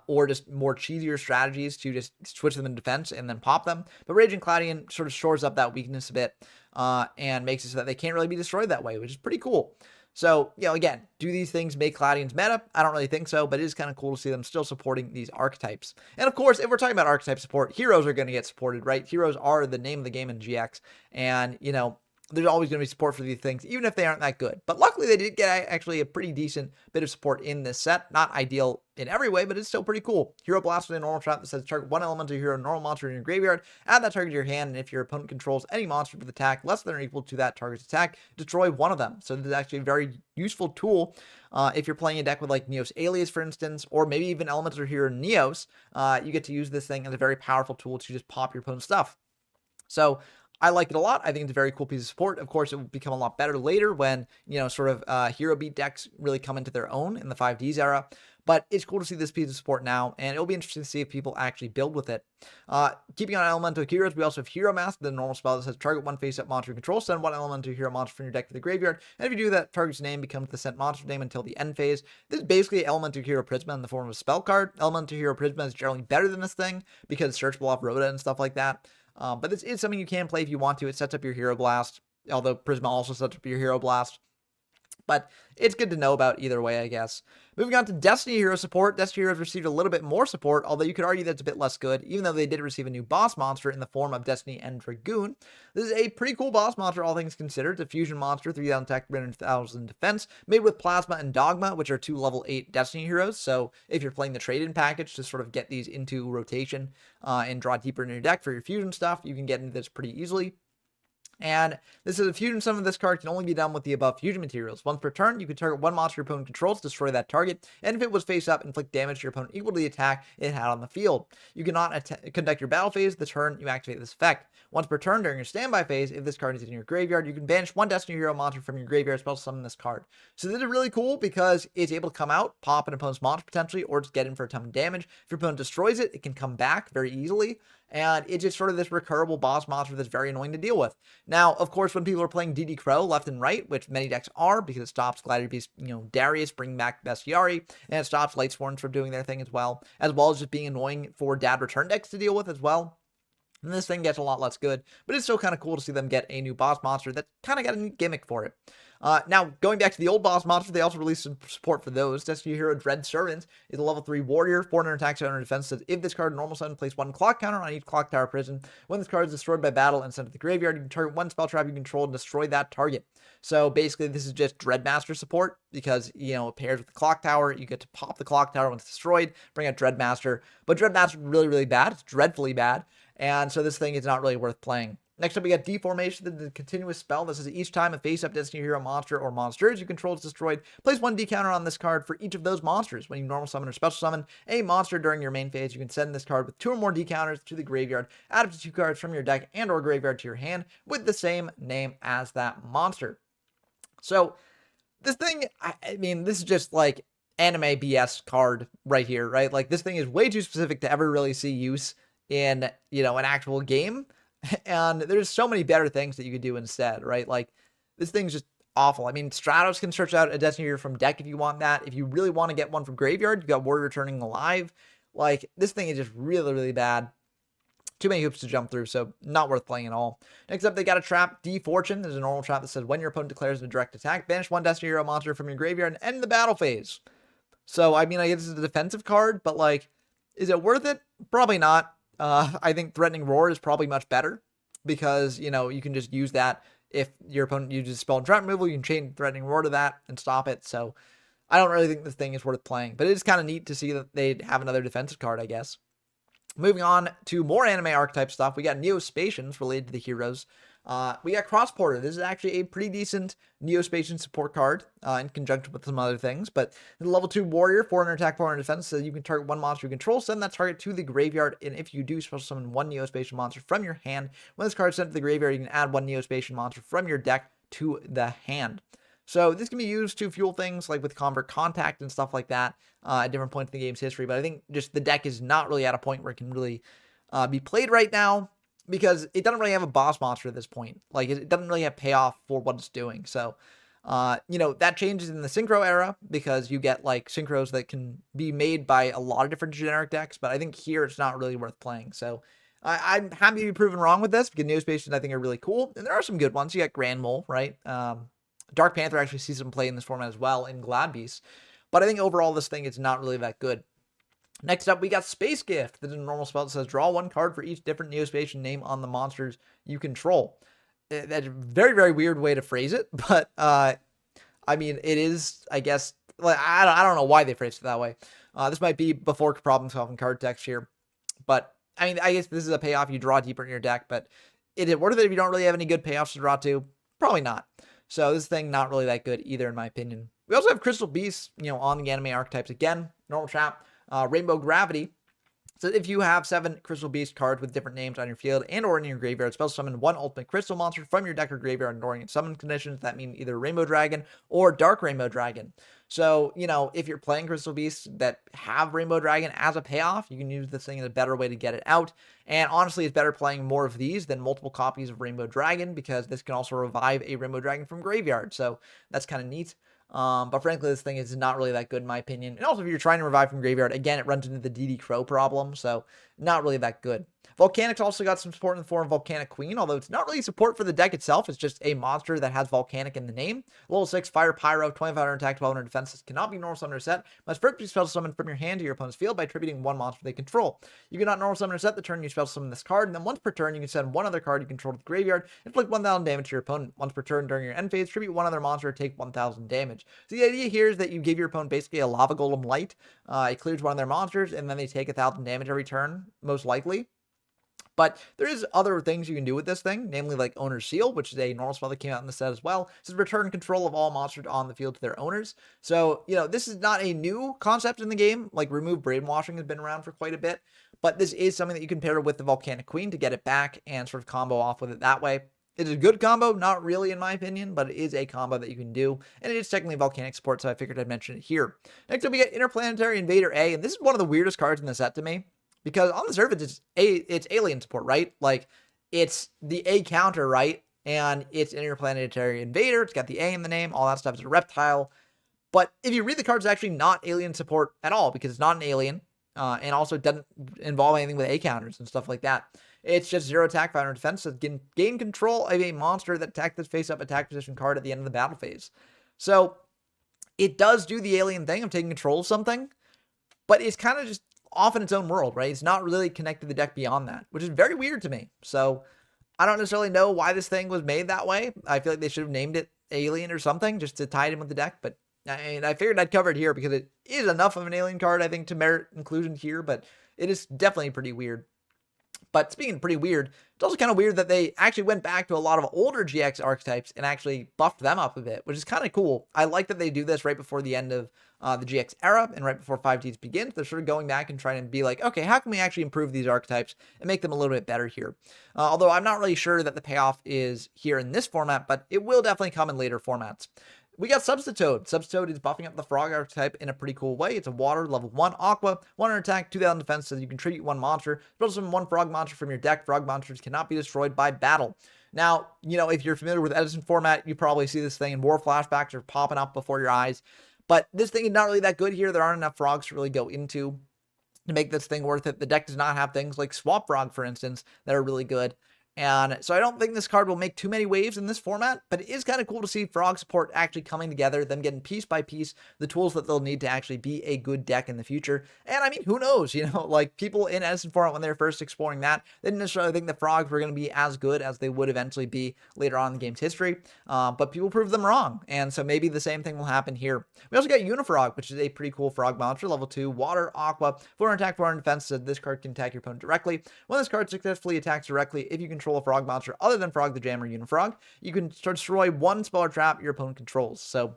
or just more cheesier strategies to just switch them in defense and then pop them. But Raging Cloudian sort of shores up that weakness a bit and makes it so that they can't really be destroyed that way, which is pretty cool. So, you know, again, do these things make Cloudians meta? I don't really think so, but it is kind of cool to see them still supporting these archetypes. And of course, if we're talking about archetype support, heroes are going to get supported, right? Heroes are the name of the game in GX. And, you know, there's always going to be support for these things, even if they aren't that good. But luckily, they did get actually a pretty decent bit of support in this set. Not ideal in every way, but it's still pretty cool. Hero Blast with a normal trap that says target one elemental hero normal monster in your graveyard, add that target to your hand, and if your opponent controls any monster with attack less than or equal to that target's attack, destroy one of them. So this is actually a very useful tool if you're playing a deck with like Neos Alias, for instance, or maybe even Elemental Hero Neos. You get to use this thing as a very powerful tool to just pop your opponent's stuff. So I like it a lot. I think it's a very cool piece of support. Of course, it will become a lot better later when, you know, sort of hero beat decks really come into their own in the 5Ds era. But it's cool to see this piece of support now, and it'll be interesting to see if people actually build with it. Keeping on Elemental Heroes, we also have Hero Mask, the normal spell that says target one face-up monster you control, send one Elemental Hero monster from your deck to the graveyard, and if you do that, target's name becomes the sent monster name until the end phase. This is basically Elemental Hero Prisma in the form of a spell card. Elemental Hero Prisma is generally better than this thing because it's searchable off Rhoda and stuff like that. But this is something you can play if you want to. It sets up your Hero Blast, although Prisma also sets up your Hero Blast. But it's good to know about either way, I guess. Moving on to Destiny Hero support. Destiny Heroes received a little bit more support, although you could argue that's a bit less good, even though they did receive a new boss monster in the form of Destiny End Dragoon. This is a pretty cool boss monster, all things considered. It's a fusion monster, 3,000 attack, 300,000 defense, made with Plasma and Dogma, which are 2 level 8 Destiny Heroes. So if you're playing the trade-in package to sort of get these into rotation and draw deeper into your deck for your fusion stuff, you can get into this pretty easily. And this is a fusion summon of this card can only be done with the above fusion materials. Once per turn, you can target one monster your opponent controls to destroy that target, and if it was face up, inflict damage to your opponent equal to the attack it had on the field. You cannot conduct your battle phase the turn you activate this effect. Once per turn during your standby phase, if this card is in your graveyard, you can banish one Destiny Hero monster from your graveyard spell summon this card. So this is really cool because it's able to come out, pop an opponent's monster potentially, or just get in for a ton of damage. If your opponent destroys it, it can come back very easily. And it's just sort of this recurable boss monster that's very annoying to deal with. Now, of course, when people are playing DD Crow left and right, which many decks are, because it stops Gladiator Beast, Darius, bringing back Bestiari, and it stops Lightsworns from doing their thing as well as just being annoying for dad return decks to deal with as well. And this thing gets a lot less good, but it's still kind of cool to see them get a new boss monster that kind of got a neat gimmick for it. Now, going back to the old boss monster, they also released some support for those. Destiny Hero Dread Servant is a level 3 warrior, 400 attack, 700 defense. Says if this card normal summon, place one clock counter on each clock tower prison. When this card is destroyed by battle and sent to the graveyard, you can target one spell trap you control and destroy that target. So basically, this is just Dreadmaster support because, it pairs with the clock tower. You get to pop the clock tower when it's destroyed, bring out Dreadmaster. But Dreadmaster is really, really bad. It's dreadfully bad. And so this thing is not really worth playing. Next up, we got Deformation, the continuous spell. This is each time a face-up Destiny Hero monster or monsters you control is destroyed, place one D counter on this card for each of those monsters. When you normal summon or special summon a monster during your main phase, you can send this card with 2 or more D counters to the graveyard, add up to 2 cards from your deck and or graveyard to your hand with the same name as that monster. So this thing, I mean, this is just like anime BS card right here, right? Like this thing is way too specific to ever really see use in, an actual game. And there's so many better things that you could do instead, right? Like this thing's just awful. I mean, Stratos can search out a Destiny Hero from deck if you want that. If you really want to get one from graveyard, you got Warrior Returning Alive. Like this thing is just really, really bad. Too many hoops to jump through, so not worth playing at all. Next up, they got a trap, D-Fortune. There's a normal trap that says when your opponent declares a direct attack, banish one Destiny Hero monster from your graveyard and end the battle phase. So, I mean, I guess this is a defensive card, but like, is it worth it? Probably not. I think Threatening Roar is probably much better because, you can just use that. If your opponent uses spell and trap removal, you can chain Threatening Roar to that and stop it. So I don't really think this thing is worth playing, but it is kind of neat to see that they have another defensive card, I guess. Moving on to more anime archetype stuff, we got Neospatians related to the heroes. We got Crossporter. This is actually a pretty decent Neospatian support card in conjunction with some other things. But the level 2 warrior, 400 attack, 400 defense, so you can target one monster you control, send that target to the graveyard, and if you do, special summon one Neospatian monster from your hand. When this card is sent to the graveyard, you can add one Neospatian monster from your deck to the hand. So this can be used to fuel things like with Convert Contact and stuff like that at different points in the game's history. But I think just the deck is not really at a point where it can really be played right now because it doesn't really have a boss monster at this point. Like it doesn't really have payoff for what it's doing. So, that changes in the Synchro era because you get like Synchros that can be made by a lot of different generic decks. But I think here it's not really worth playing. So I'm happy to be proven wrong with this because Neospatians I think are really cool. And there are some good ones. You got Grand Mole, right? Dark Panther actually sees some play in this format as well in Glad Beast. But I think overall this thing is not really that good. Next up, we got Space Gift. This is a normal spell that says draw one card for each different Neospatian name on the monsters you control. That's a very, very weird way to phrase it. But, I mean, it is, I guess, like, I don't know why they phrased it that way. This might be before problem solving card text here. But, I mean, I guess this is a payoff you draw deeper in your deck. But is it worth it if you don't really have any good payoffs to draw to? Probably not. So this thing not really that good either, in my opinion. We also have Crystal Beasts, on the anime archetypes again. Normal trap, Rainbow Gravity. So if you have 7 Crystal Beast cards with different names on your field and or in your graveyard, spell summon one ultimate crystal monster from your deck or graveyard during summon conditions. That mean either Rainbow Dragon or Dark Rainbow Dragon. So, if you're playing Crystal Beasts that have Rainbow Dragon as a payoff, you can use this thing as a better way to get it out. And honestly, it's better playing more of these than multiple copies of Rainbow Dragon because this can also revive a Rainbow Dragon from graveyard. So that's kind of neat. But frankly, this thing is not really that good in my opinion. And also, if you're trying to revive from graveyard, again, it runs into the DD Crow problem. So not really that good. Volcanic's also got some support in the form of Volcanic Queen, although it's not really support for the deck itself. It's just a monster that has Volcanic in the name. Level 6, Fire Pyro, 2500 attack, 1200 defenses. Cannot be normal summon or set. Must first be spell summoned from your hand to your opponent's field by attributing one monster they control. You cannot normal summon or set the turn you spell summon this card, and then once per turn, you can send one other card you control to the graveyard, inflict 1000 damage to your opponent. Once per turn during your end phase, tribute one other monster, take 1000 damage. So the idea here is that you give your opponent basically a Lava Golem Light. It clears one of their monsters, and then they take 1000 damage every turn, most likely. But there is other things you can do with this thing, namely like Owner's Seal, which is a normal spell that came out in the set as well. It says return control of all monsters on the field to their owners. So, this is not a new concept in the game. Like remove brainwashing has been around for quite a bit, but this is something that you can pair with the Volcanic Queen to get it back and sort of combo off with it that way. It is a good combo, not really in my opinion, but it is a combo that you can do, and it is technically volcanic support, so I figured I'd mention it here. Next up, we get Interplanetary Invader A, and this is one of the weirdest cards in the set to me. Because on the surface, it's alien support, right? Like, it's the A counter, right? And it's Interplanetary Invader. It's got the A in the name. All that stuff. It's a reptile. But if you read the card, it's actually not alien support at all because it's not an alien. And also doesn't involve anything with A counters and stuff like that. It's just 0 attack, 500 defense. So gain control of a monster that attacks this face-up attack position card at the end of the battle phase. So it does do the alien thing of taking control of something. But it's kind of just off in its own world, right? It's not really connected to the deck beyond that, which is very weird to me. So I don't necessarily know why this thing was made that way. I feel like they should have named it Alien or something just to tie it in with the deck. But I figured I'd cover it here because it is enough of an alien card, I think, to merit inclusion here. But it is definitely pretty weird. But speaking of pretty weird, it's also kind of weird that they actually went back to a lot of older GX archetypes and actually buffed them up a bit, which is kind of cool. I like that they do this right before the end of the GX era and right before 5Ds begins. They're sort of going back and trying to be like, okay, how can we actually improve these archetypes and make them a little bit better here? Although I'm not really sure that the payoff is here in this format, but it will definitely come in later formats. We got Substitoad. Substitoad is buffing up the frog archetype in a pretty cool way. It's a water, level 1 aqua, 100 attack, 2000 defense, so you can tribute one monster. Build some one frog monster from your deck. Frog monsters cannot be destroyed by battle. Now, if you're familiar with Edison format, you probably see this thing in war flashbacks or popping up before your eyes. But this thing is not really that good here. There aren't enough frogs to really go into to make this thing worth it. The deck does not have things like Swap Frog, for instance, that are really good. And so I don't think this card will make too many waves in this format, but it is kind of cool to see frog support actually coming together, them getting piece by piece the tools that they'll need to actually be a good deck in the future. And I mean, who knows, like people in Edison format when they were first exploring that, they didn't necessarily think the frogs were going to be as good as they would eventually be later on in the game's history. But people proved them wrong. And so maybe the same thing will happen here. We also got Unifrog, which is a pretty cool frog monster, level 2, water, aqua, 400 attack, 400 defense. So this card can attack your opponent directly. When this card successfully attacks directly, if you control a frog monster other than Frog the Jam or Unifrog, you can destroy one spell or trap your opponent controls. So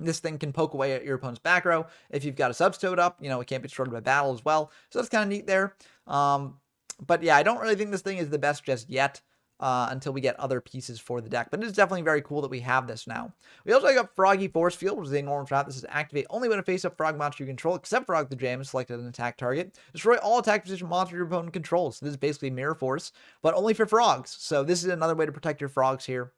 this thing can poke away at your opponent's back row. If you've got a Substitoad up, it can't be destroyed by battle as well. So that's kind of neat there. But yeah, I don't really think this thing is the best just yet. Until we get other pieces for the deck. But it is definitely very cool that we have this now. We also got Froggy Force Field, which is a normal trap. This is activate only when a face-up frog monster you control, except Frog the Jam, is selected an attack target. Destroy all attack position monster your opponent controls. So this is basically Mirror Force, but only for frogs. So this is another way to protect your frogs here.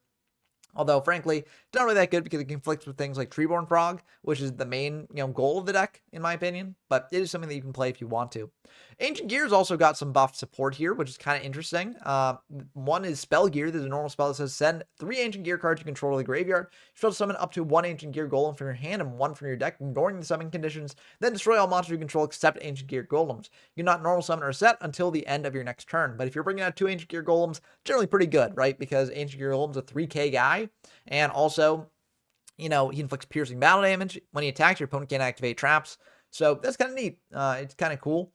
Although, frankly, it's not really that good because it conflicts with things like Treeborn Frog, which is the main, goal of the deck, in my opinion. But it is something that you can play if you want to. Ancient Gear's also got some buffed support here, which is kind of interesting. One is Spell Gear. There's a normal spell that says send 3 Ancient Gear cards you control to the graveyard. You summon up to 1 Ancient Gear Golem from your hand and 1 from your deck, ignoring the summon conditions. Then destroy all monsters you control except Ancient Gear Golems. You cannot normal summon or set until the end of your next turn. But if you're bringing out 2 Ancient Gear Golems, generally pretty good, right? Because Ancient Gear Golem's a 3k guy. And also, he inflicts piercing battle damage. When he attacks, your opponent can't activate traps. So that's kind of neat. It's kind of cool.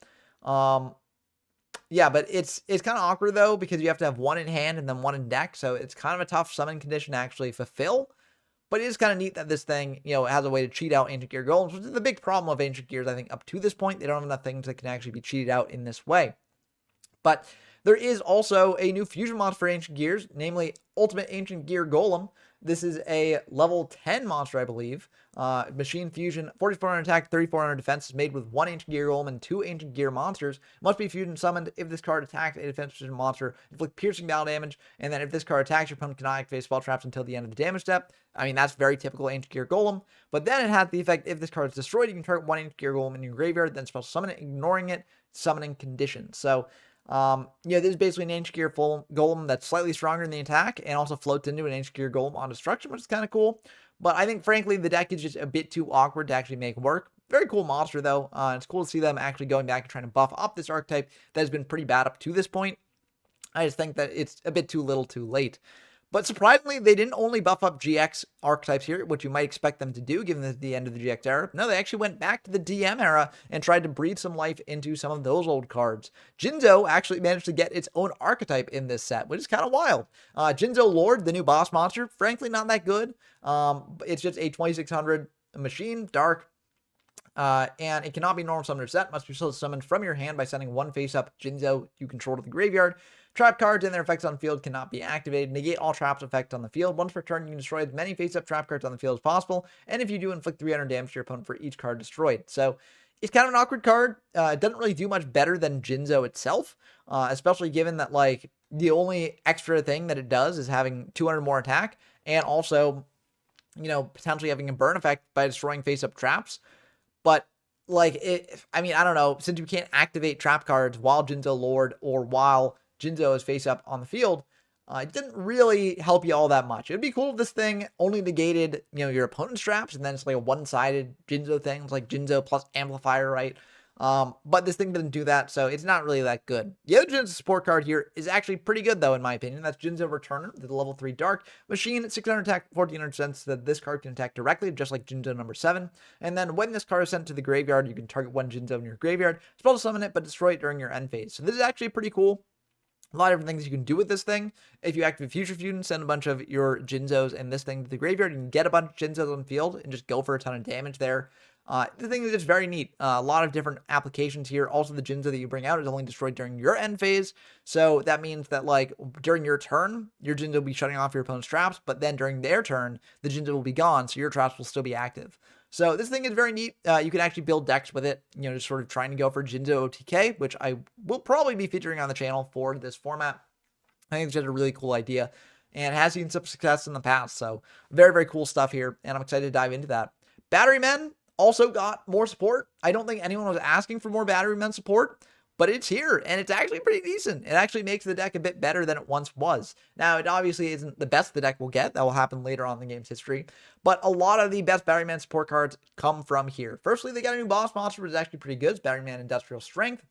Yeah, but it's kind of awkward, though, because you have to have 1 in hand and then 1 in deck. So it's kind of a tough summon condition to actually fulfill. But it is kind of neat that this thing, has a way to cheat out Ancient Gear Golems, which is the big problem of Ancient Gears, I think, up to this point. They don't have enough things that can actually be cheated out in this way. But there is also a new fusion monster for Ancient Gears, namely Ultimate Ancient Gear Golem. This is a level 10 monster, I believe. Machine Fusion, 4400 attack, 3400 defense, is made with 1 Ancient Gear Golem and 2 Ancient Gear monsters. Must be fusion summoned if this card attacks a defensive monster, inflict piercing battle damage, and then if this card attacks, your opponent cannot activate spell traps until the end of the damage step. I mean, that's very typical Ancient Gear Golem. But then it has the effect, if this card is destroyed, you can target 1 Ancient Gear Golem in your graveyard, then spell summon it, ignoring it, summoning condition. So, this is basically an Ancient Gear Golem that's slightly stronger in the attack and also floats into an Ancient Gear Golem on destruction, which is kind of cool. But I think, frankly, the deck is just a bit too awkward to actually make work. Very cool monster, though. It's cool to see them actually going back and trying to buff up this archetype that has been pretty bad up to this point. I just think that it's a bit too little too late. But surprisingly, they didn't only buff up GX archetypes here, which you might expect them to do given the end of the GX era. No, they actually went back to the DM era and tried to breathe some life into some of those old cards. Jinzo actually managed to get its own archetype in this set, which is kind of wild. Jinzo Lord, the new boss monster, frankly not that good. It's just a 2600 machine, dark, and it cannot be normal summoned or set. Must be still summoned from your hand by sending one face-up Jinzo you control to the graveyard. Trap cards and their effects on field cannot be activated. Negate all traps effect on the field. Once per turn, you can destroy as many face-up trap cards on the field as possible. And if you do, inflict 300 damage to your opponent for each card destroyed. So it's kind of an awkward card. It doesn't really do much better than Jinzo itself, especially given that like the only extra thing that it does is having 200 more attack and also, you know, potentially having a burn effect by destroying face-up traps. But like I don't know, since you can't activate trap cards while Jinzo Lord or while Jinzo is face up on the field, it didn't really help you all that much. It'd be cool if this thing only negated, you know, your opponent's traps, and then it's like a one-sided Jinzo thing. It's like Jinzo plus amplifier, right? But this thing didn't do that, so it's not really that good. The other Jinzo support card here is actually pretty good, though, in my opinion. That's Jinzo Returner, the level 3 Dark Machine, 600 attack, 1400 sense that this card can attack directly, just like Jinzo number 7. And then when this card is sent to the graveyard, you can target one Jinzo in your graveyard, spell to summon it, but destroy it during your end phase. So this is actually pretty cool. A lot of different things you can do with this thing. If you activate Future Fusion, send a bunch of your Jinzos and this thing to the graveyard, you can get a bunch of Jinzos on the field and just go for a ton of damage there. The thing is just very neat. A lot of different applications here. Also, the Jinzo that you bring out is only destroyed during your end phase. So that means that like during your turn, your Jinzo will be shutting off your opponent's traps, but then during their turn, the Jinzo will be gone, so your traps will still be active. So this thing is very neat. You can actually build decks with it, you know, just sort of trying to go for Jinzo OTK, which I will probably be featuring on the channel for this format. I think it's just a really cool idea and has seen some success in the past. So very, very cool stuff here, and I'm excited to dive into that. Battery Men also got more support. I don't think anyone was asking for more Battery Men support, but it's here, and it's actually pretty decent. It actually makes the deck a bit better than it once was. Now, it obviously isn't the best the deck will get. That will happen later on in the game's history, but a lot of the best Battery Man support cards come from here. Firstly, they got a new boss monster, which is actually pretty good. It's Battery Man Industrial Strength.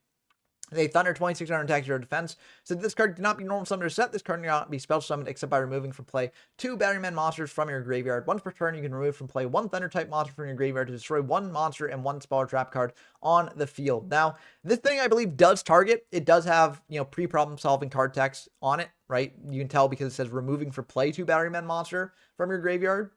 They Thunder 2600 attack 0 defense. So this card cannot be normal summoned or set. This card cannot be spell summoned except by removing from play 2 Battery Man monsters from your graveyard. Once per turn, you can remove from play 1 Thunder type monster from your graveyard to destroy 1 monster and 1 spell or trap card on the field. Now, this thing I believe does target. It does have, you know, pre-problem solving card text on it, right? You can tell because it says removing for play 2 Battery Man monster from your graveyard.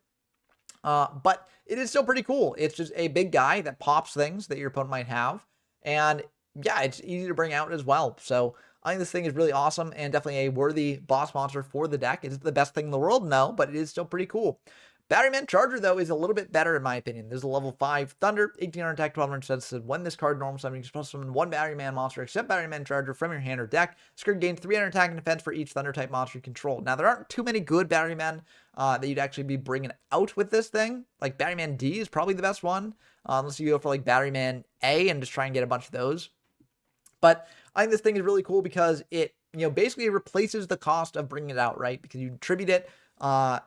But it is still pretty cool. It's just a big guy that pops things that your opponent might have, and yeah, it's easy to bring out as well. So I think this thing is really awesome and definitely a worthy boss monster for the deck. Is it the best thing in the world? No, but it is still pretty cool. Battery Man Charger, though, is a little bit better in my opinion. There's a level 5 Thunder, 1800 attack, 1200 sense. When this card normal summon, you can supposed to summon 1 Battery Man monster except Battery Man Charger from your hand or deck. This card gains 300 attack and defense for each Thunder type monster you control. Now, there aren't too many good Battery Men that you'd actually be bringing out with this thing. Like Battery Man D is probably the best one, unless you go for like Battery Man A and just try and get a bunch of those. But I think this thing is really cool because it, you know, basically replaces the cost of bringing it out, right? Because you tribute it,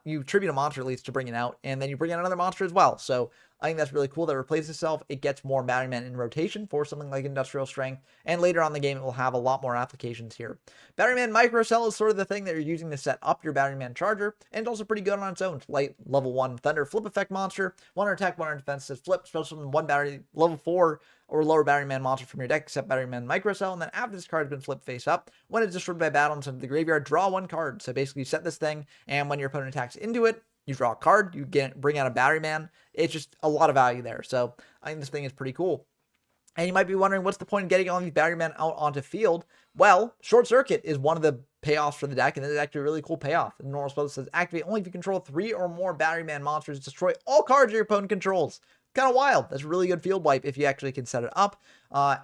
you tribute a monster at least to bring it out, and then you bring out another monster as well. So I think that's really cool that it replaces itself. It gets more Battery Man in rotation for something like Industrial Strength, and later on in the game, it will have a lot more applications here. Battery Man Microcell is sort of the thing that you're using to set up your Battery Man Charger, and it's also pretty good on its own. Light level 1 Thunder Flip Effect monster, 1 attack, 1 defense, says flip, special summon 1 battery, level 4 or lower Battery Man monster from your deck except Battery Man Microcell, and then after this card has been flipped face up, when it's destroyed by battle and sent to the graveyard, draw 1 card. So basically you set this thing, and when your opponent attacks into it, you draw a card, you bring out a Battery Man. It's just a lot of value there. So I think this thing is pretty cool. And you might be wondering, what's the point of getting all these Battery Men out onto field? Well, Short Circuit is one of the payoffs for the deck, and this is actually a really cool payoff. The normal spell says activate only if you control 3 or more Battery Man monsters, destroy all cards your opponent controls. Kind of wild. That's a really good field wipe if you actually can set it up.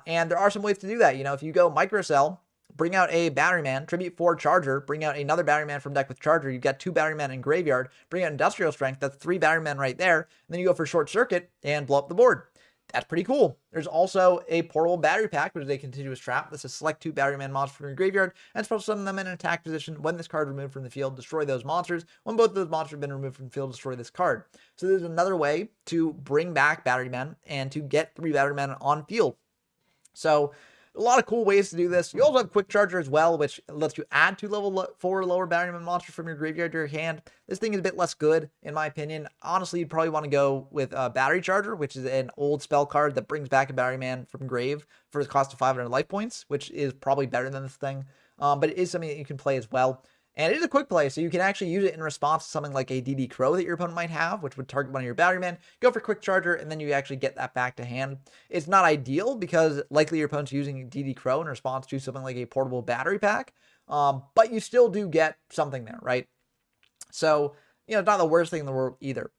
And there are some ways to do that. You know, if you go Microcell, bring out a Battery Man, tribute 4 Charger, bring out another Battery Man from deck with Charger. You've got 2 Battery Men in graveyard, bring out Industrial Strength, that's 3 Battery Men right there. And then you go for Short Circuit and blow up the board. That's pretty cool. There's also a portable battery pack, which is a continuous trap. This is select 2 Battery Man monsters from your graveyard and supposed to summon them in an attack position. When this card is removed from the field, destroy those monsters. When both of those monsters have been removed from the field, destroy this card. So there's another way to bring back Battery Men and to get 3 Battery Men on field. So A lot of cool ways to do this. You also have Quick Charger as well, which lets you add 2 level 4 lower battery monsters from your graveyard to your hand. This thing is a bit less good, in my opinion. Honestly, you'd probably want to go with Battery Charger, which is an old spell card that brings back a Battery Man from grave for the cost of 500 life points, which is probably better than this thing. But it is something that you can play as well. And it is a quick play, so you can actually use it in response to something like a DD Crow that your opponent might have, which would target one of your Battery Men. Go for Quick Charger, and then you actually get that back to hand. It's not ideal, because likely your opponent's using DD Crow in response to something like a portable battery pack, but you still do get something there, right? So, it's not the worst thing in the world either.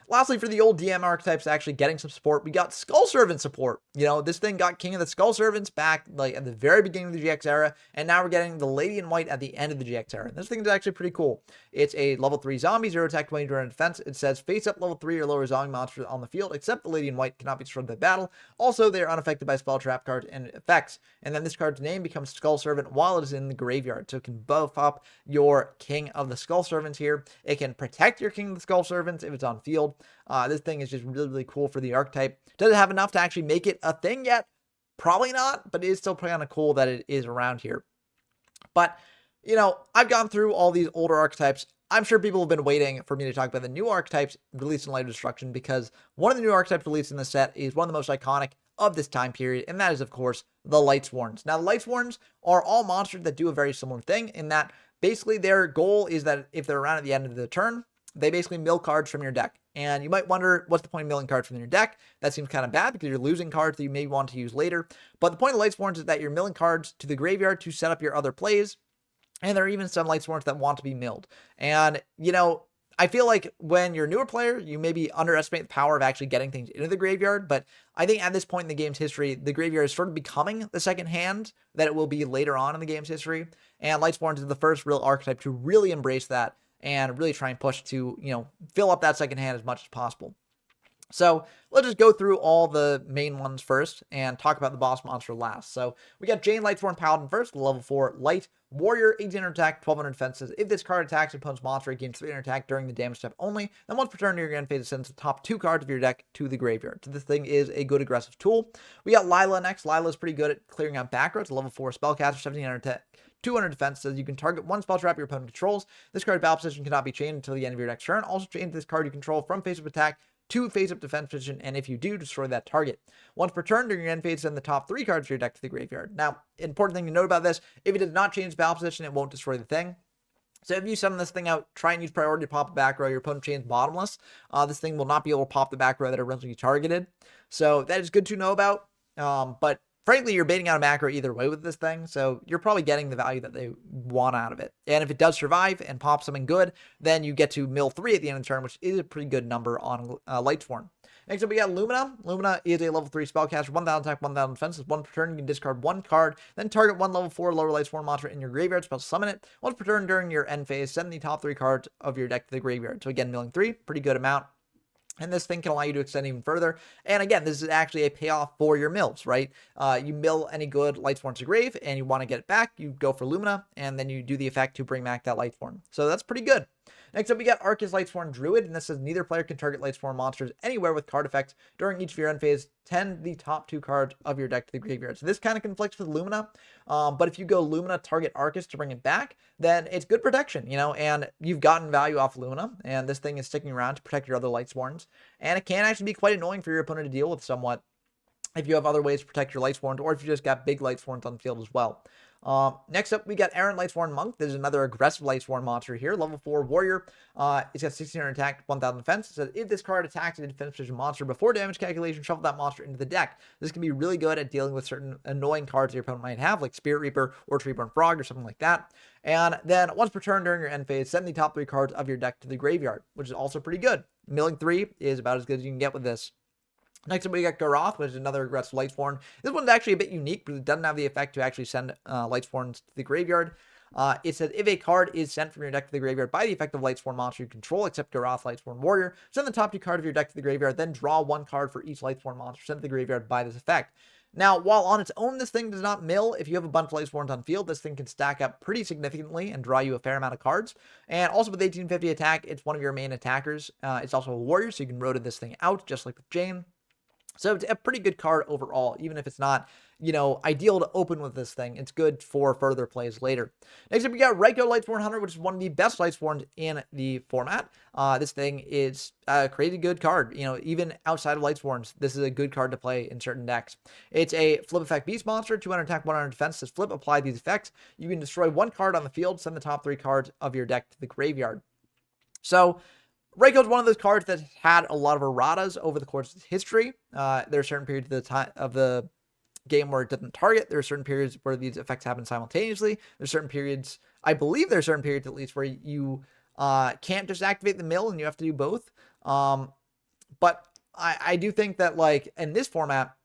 Lastly, for the old DM archetypes actually getting some support, we got Skull Servant support. This thing got King of the Skull Servants back like at the very beginning of the GX era, and now we're getting the Lady in White at the end of the GX era. This thing is actually pretty cool. It's a level 3 zombie, 0 attack, 20 during defense. It says face up level 3 or lower zombie monsters on the field, except the Lady in White cannot be destroyed by battle. Also, they are unaffected by spell trap cards and effects. And then this card's name becomes Skull Servant while it is in the graveyard. So it can buff up your King of the Skull Servants here. It can protect your King of the Skull Servants if it's on field. This thing is just really, really cool for the archetype. Does it have enough to actually make it a thing yet? Probably not, but it is still kind of cool that it is around here. But, I've gone through all these older archetypes. I'm sure people have been waiting for me to talk about the new archetypes released in Light of Destruction, because one of the new archetypes released in the set is one of the most iconic of this time period, and that is, of course, the Lightsworns. Now, the Lightsworns are all monsters that do a very similar thing, in that basically their goal is that if they're around at the end of the turn, they basically mill cards from your deck. And you might wonder, what's the point of milling cards from your deck? That seems kind of bad, because you're losing cards that you may want to use later. But the point of Lightsworns is that you're milling cards to the graveyard to set up your other plays. And there are even some Lightsworns that want to be milled. And, I feel like when you're a newer player, you maybe underestimate the power of actually getting things into the graveyard. But I think at this point in the game's history, the graveyard is sort of becoming the second hand that it will be later on in the game's history. And Lightsworns is the first real archetype to really embrace that and really try and push to, fill up that second hand as much as possible. So let's just go through all the main ones first and talk about the boss monster last. So we got Jane Lightsworn Paladin first, level 4 light warrior, 1800 attack, 1200 defenses. If this card attacks your opponent's monster, it gains 300 attack during the damage step only. Then once per turn during your end phase, it sends the top 2 cards of your deck to the graveyard. So this thing is a good aggressive tool. We got Lila next. Lila is pretty good at clearing out back rows. Level 4 spellcaster, 1700 attack, 200 defense. Says you can target one spell trap your opponent controls. This card's battle position cannot be chained until the end of your next turn. Also change this card you control from face-up attack to face-up defense position, and if you do, destroy that target. Once per turn during your end phase, send the top 3 cards of your deck to the graveyard. Now, important thing to note about this, if it does not change battle position, it won't destroy the thing. So if you summon this thing out, try and use priority to pop the back row. Your opponent chains bottomless. This thing will not be able to pop the back row that are originally targeted. So that is good to know about. But frankly, you're baiting out a macro either way with this thing, so you're probably getting the value that they want out of it. And if it does survive and pop something good, then you get to mill 3 at the end of the turn, which is a pretty good number on Lightsworn. Next up, we got Lumina. Lumina is a level 3 spellcaster, 1000 attack, 1000 defense. One per turn, you can discard 1 card, then target 1 level 4 lower Lightsworn monster in your graveyard, spell summon it. Once per turn during your end phase, send the top 3 cards of your deck to the graveyard. So again, milling 3, pretty good amount. And this thing can allow you to extend even further. And again, this is actually a payoff for your mills, right? You mill any good Lightsworn to grave, and you want to get it back, you go for Lumina, and then you do the effect to bring back that Lightsworn. So that's pretty good. Next up, we got Arcus Lightsworn Druid, and this says neither player can target Lightsworn monsters anywhere with card effects during each of your end phase. Tend the top 2 cards of your deck to the graveyard. So this kind of conflicts with Lumina, but if you go Lumina, target Arcus to bring it back, then it's good protection, and you've gotten value off Lumina, and this thing is sticking around to protect your other Lightsworns, and it can actually be quite annoying for your opponent to deal with somewhat if you have other ways to protect your Lightsworns, or if you just got big Lightsworns on the field as well. Next up, we got Aaron Lightsworn Monk. This is another aggressive Lightsworn monster here. Level 4 warrior. It's got 1600 attack, 1000 defense. It says if this card attacks a defense position monster before damage calculation, shuffle that monster into the deck. This can be really good at dealing with certain annoying cards your opponent might have, like Spirit Reaper or Treeborn Frog or something like that. And then once per turn during your end phase, send the top 3 cards of your deck to the graveyard, which is also pretty good. Milling 3 is about as good as you can get with this. Next up, we got Garoth, which is another aggressive Lightsworn. This one's actually a bit unique because it doesn't have the effect to actually send Lightsworns to the graveyard. It says if a card is sent from your deck to the graveyard by the effect of Lightsworn monster you control, except Garoth Lightsworn Warrior, send the top 2 cards of your deck to the graveyard, then draw 1 card for each Lightsworn monster sent to the graveyard by this effect. Now, while on its own this thing does not mill, if you have a bunch of Lightsworns on field, this thing can stack up pretty significantly and draw you a fair amount of cards. And also with 1850 attack, it's one of your main attackers. It's also a warrior, so you can rotate this thing out, just like with Jane. So it's a pretty good card overall, even if it's not, ideal to open with this thing. It's good for further plays later. Next up, we got regular Lightsworn Hunter, which is one of the best Lightsworns in the format. This thing is a crazy good card. Even outside of Lightsworns, this is a good card to play in certain decks. It's a flip effect beast monster, 200 attack, 100 defense. Says flip, apply these effects. You can destroy one card on the field, send the top 3 cards of your deck to the graveyard. So Reiko is one of those cards that had a lot of erratas over the course of history. There are certain periods of the game where it doesn't target. There are certain periods where these effects happen simultaneously. There's certain periods, I believe there's certain periods at least, where you can't just activate the mill and you have to do both. But I do think that, like, in this format,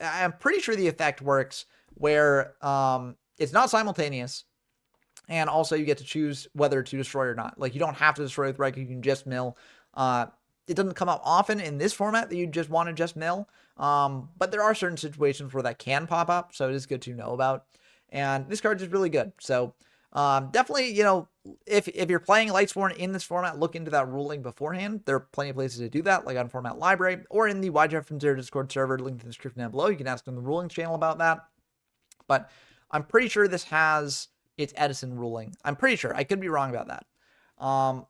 I'm pretty sure the effect works where it's not simultaneous. And also you get to choose whether to destroy or not. Like, you don't have to destroy with Reiko, you can just mill. It doesn't come up often in this format that you just want to just mill. But there are certain situations where that can pop up, so it is good to know about. And this card is really good. So definitely, if you're playing Lightsworn in this format, look into that ruling beforehand. There are plenty of places to do that, like on Format Library or in the YGF from Zero Discord server, link in the description down below. You can ask on the rulings channel about that. But I'm pretty sure this has its Edison ruling. I'm pretty sure. I could be wrong about that.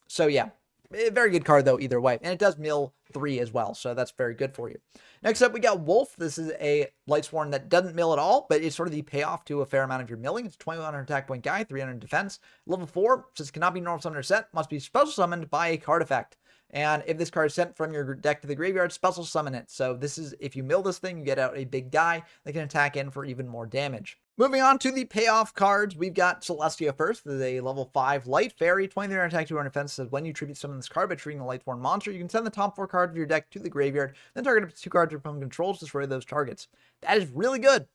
So yeah, very good card though either way. And it does mill 3 as well, so that's very good for you. Next up, we got Wolf. This is a Lightsworn that doesn't mill at all, but it's sort of the payoff to a fair amount of your milling. It's 2100 attack point guy, 300 defense. Level 4, says cannot be normal summoned or set, must be special summoned by a card effect. And if this card is sent from your deck to the graveyard, special summon it. So this is, if you mill this thing, you get out a big guy that can attack in for even more damage. Moving on to the payoff cards, we've got Celestia first. This is a level 5 light fairy, 2300 attack, 200 defense. Says when you tribute summon this card by treating a Lightsworn monster, you can send the top 4 cards of your deck to the graveyard, then target up to 2 cards your opponent controls to destroy those targets. That is really good.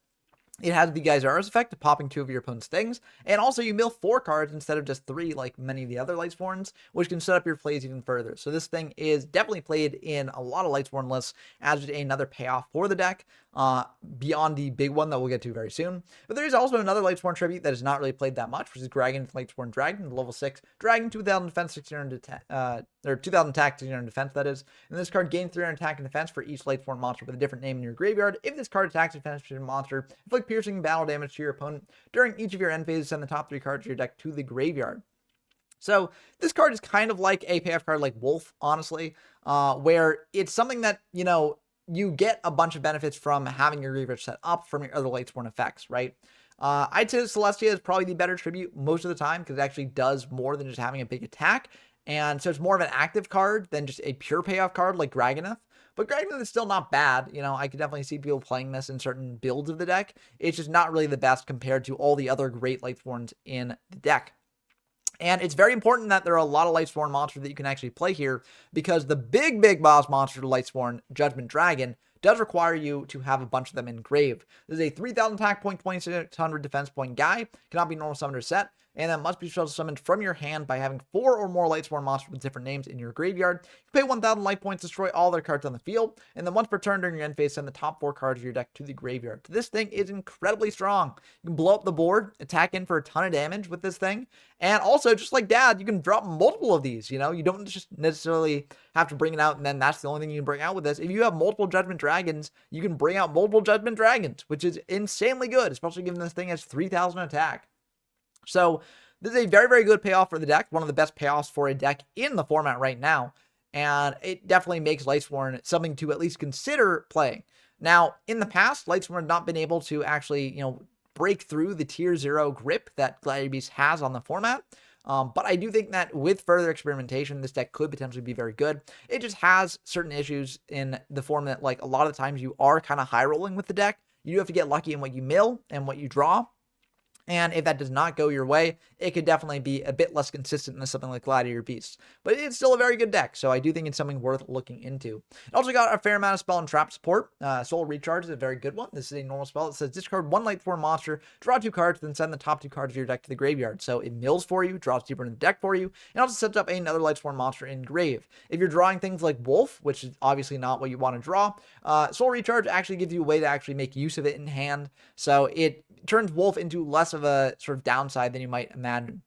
It has the Geyser's effect of popping 2 of your opponent's things, and also you mill 4 cards instead of just 3 like many of the other Lightsworns, which can set up your plays even further. So this thing is definitely played in a lot of Lightsworn lists as another payoff for the deck, beyond the big one that we'll get to very soon. But there is also another Lightsworn tribute that is not really played that much, which is Dragon Lightsworn Dragon, level 6 Dragon, 2000 defense, 600 or 2000 attack, 600 defense, that is. And this card gains 300 attack and defense for each Lightsworn monster with a different name in your graveyard. If this card attacks a defense monster, inflict piercing battle damage to your opponent. During each of your end phases, send the top 3 cards of your deck to the graveyard. So this card is kind of like a payoff card like Wolf, honestly, where it's something that, you get a bunch of benefits from having your graveyard set up from your other Lightsworn effects, right? I'd say Celestia is probably the better tribute most of the time because it actually does more than just having a big attack. And so it's more of an active card than just a pure payoff card like Dragoneth. But Dragoneth is still not bad. I could definitely see people playing this in certain builds of the deck. It's just not really the best compared to all the other great Lightsworns in the deck. And it's very important that there are a lot of Lightsworn monsters that you can actually play here, because the big boss monster to Lightsworn, Judgment Dragon, does require you to have a bunch of them engraved. This is a 3000 attack point, 2600 defense point guy, cannot be normal summoned or set, and that must be special summoned from your hand by having 4 or more Lightsworn monsters with different names in your graveyard. You pay 1000 life points to destroy all their cards on the field, and then once per turn during your end phase, send the top 4 cards of your deck to the graveyard. This thing is incredibly strong. You can blow up the board, attack in for a ton of damage with this thing, and also, just like Dad, you can drop multiple of these. You don't just necessarily have to bring it out, and then that's the only thing you can bring out with this. If you have multiple Judgment Dragons, you can bring out multiple Judgment Dragons, which is insanely good, especially given this thing has 3000 attack. So this is a very, very good payoff for the deck. One of the best payoffs for a deck in the format right now. And it definitely makes Lightsworn something to at least consider playing. Now, in the past, Lightsworn have not been able to actually, break through the tier 0 grip that Gladiator Beast has on the format. But I do think that with further experimentation, this deck could potentially be very good. It just has certain issues in the form that, like, a lot of the times you are kind of high rolling with the deck. You do have to get lucky in what you mill and what you draw. And if that does not go your way, it could definitely be a bit less consistent than something like Gladiator Beasts. But it's still a very good deck, so I do think it's something worth looking into. It also got a fair amount of spell and trap support. Soul Recharge is a very good one. This is a normal spell. It says discard 1 Lightsworn monster, draw 2 cards, then send the top 2 cards of your deck to the graveyard. So it mills for you, draws deeper in the deck for you, and also sets up another Lightsworn monster in grave. If you're drawing things like Wolf, which is obviously not what you want to draw, Soul Recharge actually gives you a way to actually make use of it in hand. So it turns Wolf into less of a sort of downside than you might imagine.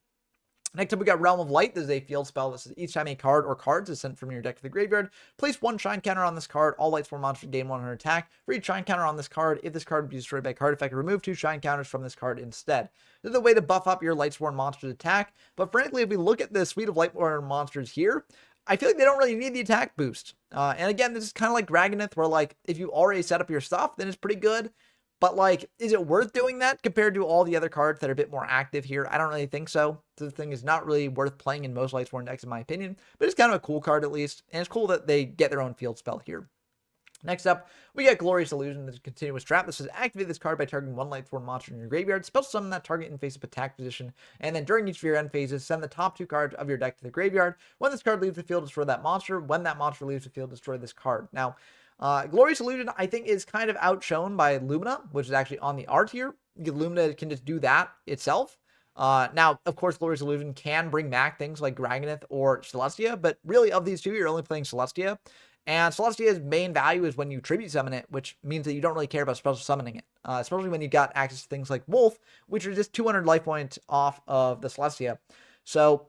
Next up, we got Realm of Light. This is a field spell. This is each time a card or cards is sent from your deck to the graveyard, place one Shine counter on this card. All Lightsworn monsters gain 100 attack. For each Shine counter on this card, if this card be destroyed by a card effect, remove 2 Shine counters from this card instead. This is a way to buff up your Lightsworn monsters' attack. But frankly, if we look at the suite of Lightsworn monsters here, I feel like they don't really need the attack boost. And again, this is kind of like Dragonith, where like if you already set up your stuff, then it's pretty good. But, like, is it worth doing that compared to all the other cards that are a bit more active here? I don't really think so. The thing is not really worth playing in most Lightsworn decks, in my opinion. But it's kind of a cool card, at least. And it's cool that they get their own field spell here. Next up, we got Glorious Illusion. This is a continuous trap. This says activate this card by targeting one Lightsworn monster in your graveyard. Special summon that target in face-up attack position. And then during each of your end phases, send the top 2 cards of your deck to the graveyard. When this card leaves the field, destroy that monster. When that monster leaves the field, destroy this card. Now, Glorious Illusion, I think, is kind of outshone by Lumina, which is actually on the art here. Lumina can just do that itself. Now, of course, Glorious Illusion can bring back things like Dragonith or Celestia, but really of these two, you're only playing Celestia. And Celestia's main value is when you tribute summon it, which means that you don't really care about special summoning it. Especially when you got access to things like Wolf, which are just 200 life points off of the Celestia. So,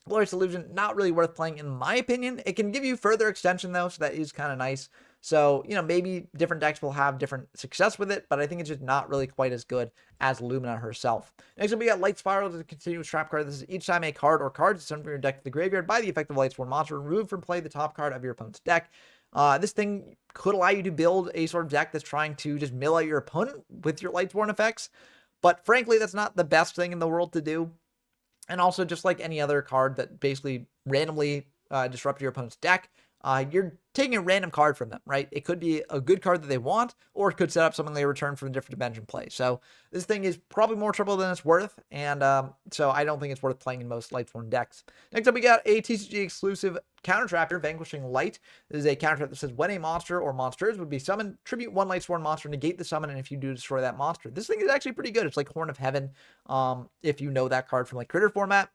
Glorious Illusion, not really worth playing in my opinion. It can give you further extension though, so that is kind of nice. So, you know, maybe different decks will have different success with it, but I think it's just not really quite as good as Lumina herself. Next up, we got Light Spiral. This is a continuous trap card. This is each time a card or cards is sent from your deck to the graveyard by the effect of Lightsworn monster, remove from play the top card of your opponent's deck. This thing could allow you to build a sort of deck that's trying to just mill out your opponent with your Lightsworn effects, but frankly, that's not the best thing in the world to do. And also, just like any other card that basically randomly disrupts your opponent's deck, you're taking a random card from them, right? It could be a good card that they want, or it could set up something they return from a different dimension play. So this thing is probably more trouble than it's worth, and so I don't think it's worth playing in most Lightsworn decks. Next up, we got a TCG exclusive counter trap here, Vanquishing Light. This is a counter trap that says when a monster or monsters would be summoned, tribute one Lightsworn monster, negate the summon, and if you do, destroy that monster. This thing is actually pretty good. It's like Horn of Heaven, if you know that card from like Critter format.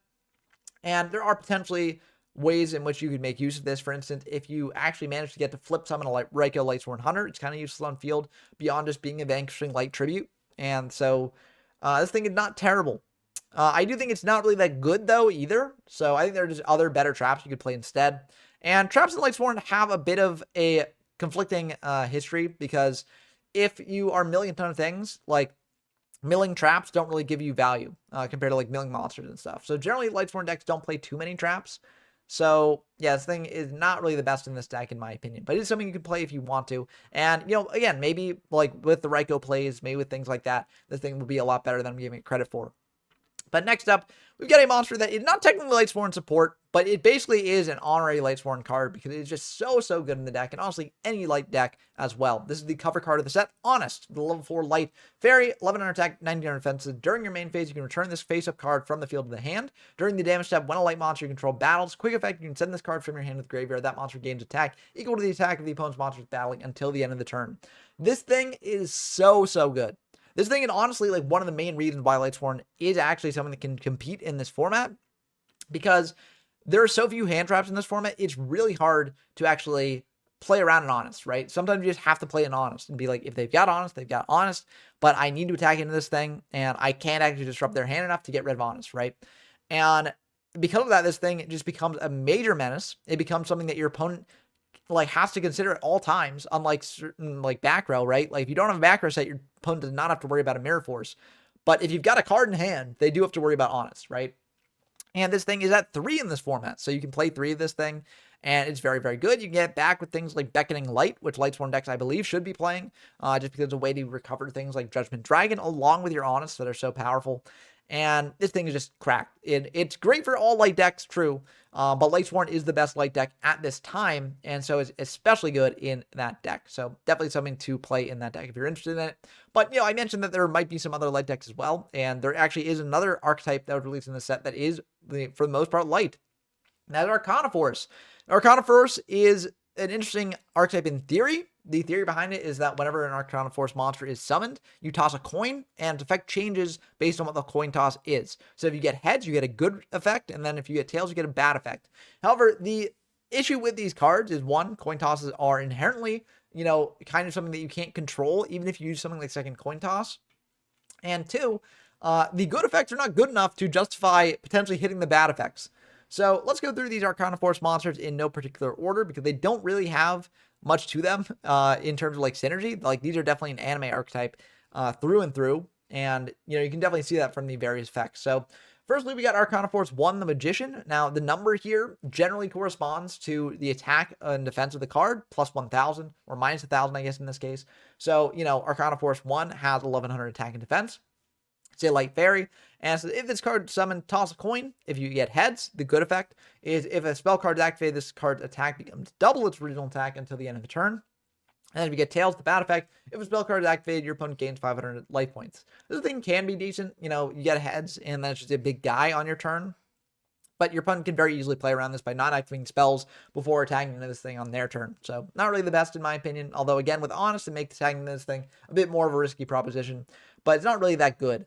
And there are potentially ways in which you could make use of this. For instance, if you actually manage to get to flip summon a Raikou Lightsworn Hunter, it's kind of useful on field beyond just being a Vanquishing Light tribute. And so this thing is not terrible. I do think it's not really that good though either. So I think there are just other better traps you could play instead. And traps in Lightsworn have a bit of a conflicting history, because if you are milling a ton of things, like milling traps don't really give you value compared to like milling monsters and stuff. So generally Lightsworn decks don't play too many traps. So, yeah, this thing is not really the best in this deck, in my opinion. But it's something you can play if you want to. And, you know, again, maybe, like, with the Raikou plays, maybe with things like that, this thing will be a lot better than I'm giving it credit for. But next up, we've got a monster that is not technically Lightsworn support, but it basically is an honorary Lightsworn card because it is just so good in the deck, and honestly, any light deck as well. This is the cover card of the set, Honest, the level 4 light fairy, 1100 attack, 1900 defenses. During your main phase, you can return this face-up card from the field to the hand. During the damage step, when a light monster you control battles, quick effect, you can send this card from your hand to the graveyard. That monster gains attack equal to the attack of the opponent's monsters battling until the end of the turn. This thing is so good. This thing is honestly like one of the main reasons why Lightsworn is actually something that can compete in this format, because there are so few hand traps in this format. It's really hard to actually play around an Honest, right? Sometimes you just have to play an Honest and be like, if they've got Honest, they've got Honest, but I need to attack into this thing, and I can't actually disrupt their hand enough to get rid of Honest, right? And because of that, this thing just becomes a major menace. It becomes something that your opponent like has to consider at all times, unlike certain like back row, right? Like if you don't have a back row set, your opponent does not have to worry about a Mirror Force. But if you've got a card in hand, they do have to worry about Honest, right? And this thing is at 3 in this format, so you can play 3 of this thing, and it's very good. You can get back with things like Beckoning Light, which Lightsworn decks, I believe, should be playing, just because it's a way to recover things like Judgment Dragon, along with your Honest that are so powerful. And this thing is just cracked. It's great for all light decks, true, but Lightsworn is the best light deck at this time, and so it's especially good in that deck. So definitely something to play in that deck if you're interested in it. But, you know, I mentioned that there might be some other light decks as well, and there actually is another archetype that was released in the set that is, for the most part, light. And that's Arcana Force. Arcana Force is an interesting archetype in theory. The theory behind it is that whenever an Arcana Force monster is summoned, you toss a coin, and its effect changes based on what the coin toss is. So if you get heads, you get a good effect, and then if you get tails, you get a bad effect. However, the issue with these cards is, one, coin tosses are inherently, you know, kind of something that you can't control, even if you use something like second coin toss. And two, the good effects are not good enough to justify potentially hitting the bad effects. So let's go through these Arcana Force monsters in no particular order because they don't really have much to them in terms of like synergy. Like these are definitely an anime archetype through and through. And, you can definitely see that from the various effects. So firstly, we got Arcana Force 1, the Magician. Now, the number here generally corresponds to the attack and defense of the card, plus 1,000, or minus 1,000, I guess, in this case. So, Arcana Force 1 has 1,100 attack and defense. It's a light fairy. And so if this card summoned, toss a coin. If you get heads, the good effect is if a spell card is activated, this card's attack becomes double its original attack until the end of the turn. And then if you get tails, the bad effect, if a spell card is activated, your opponent gains 500 life points. This thing can be decent. You get heads, and then it's just a big guy on your turn. But your opponent can very easily play around this by not activating spells before attacking into this thing on their turn. So not really the best in my opinion. Although again, with Honest, it makes attacking into this thing a bit more of a risky proposition. But it's not really that good.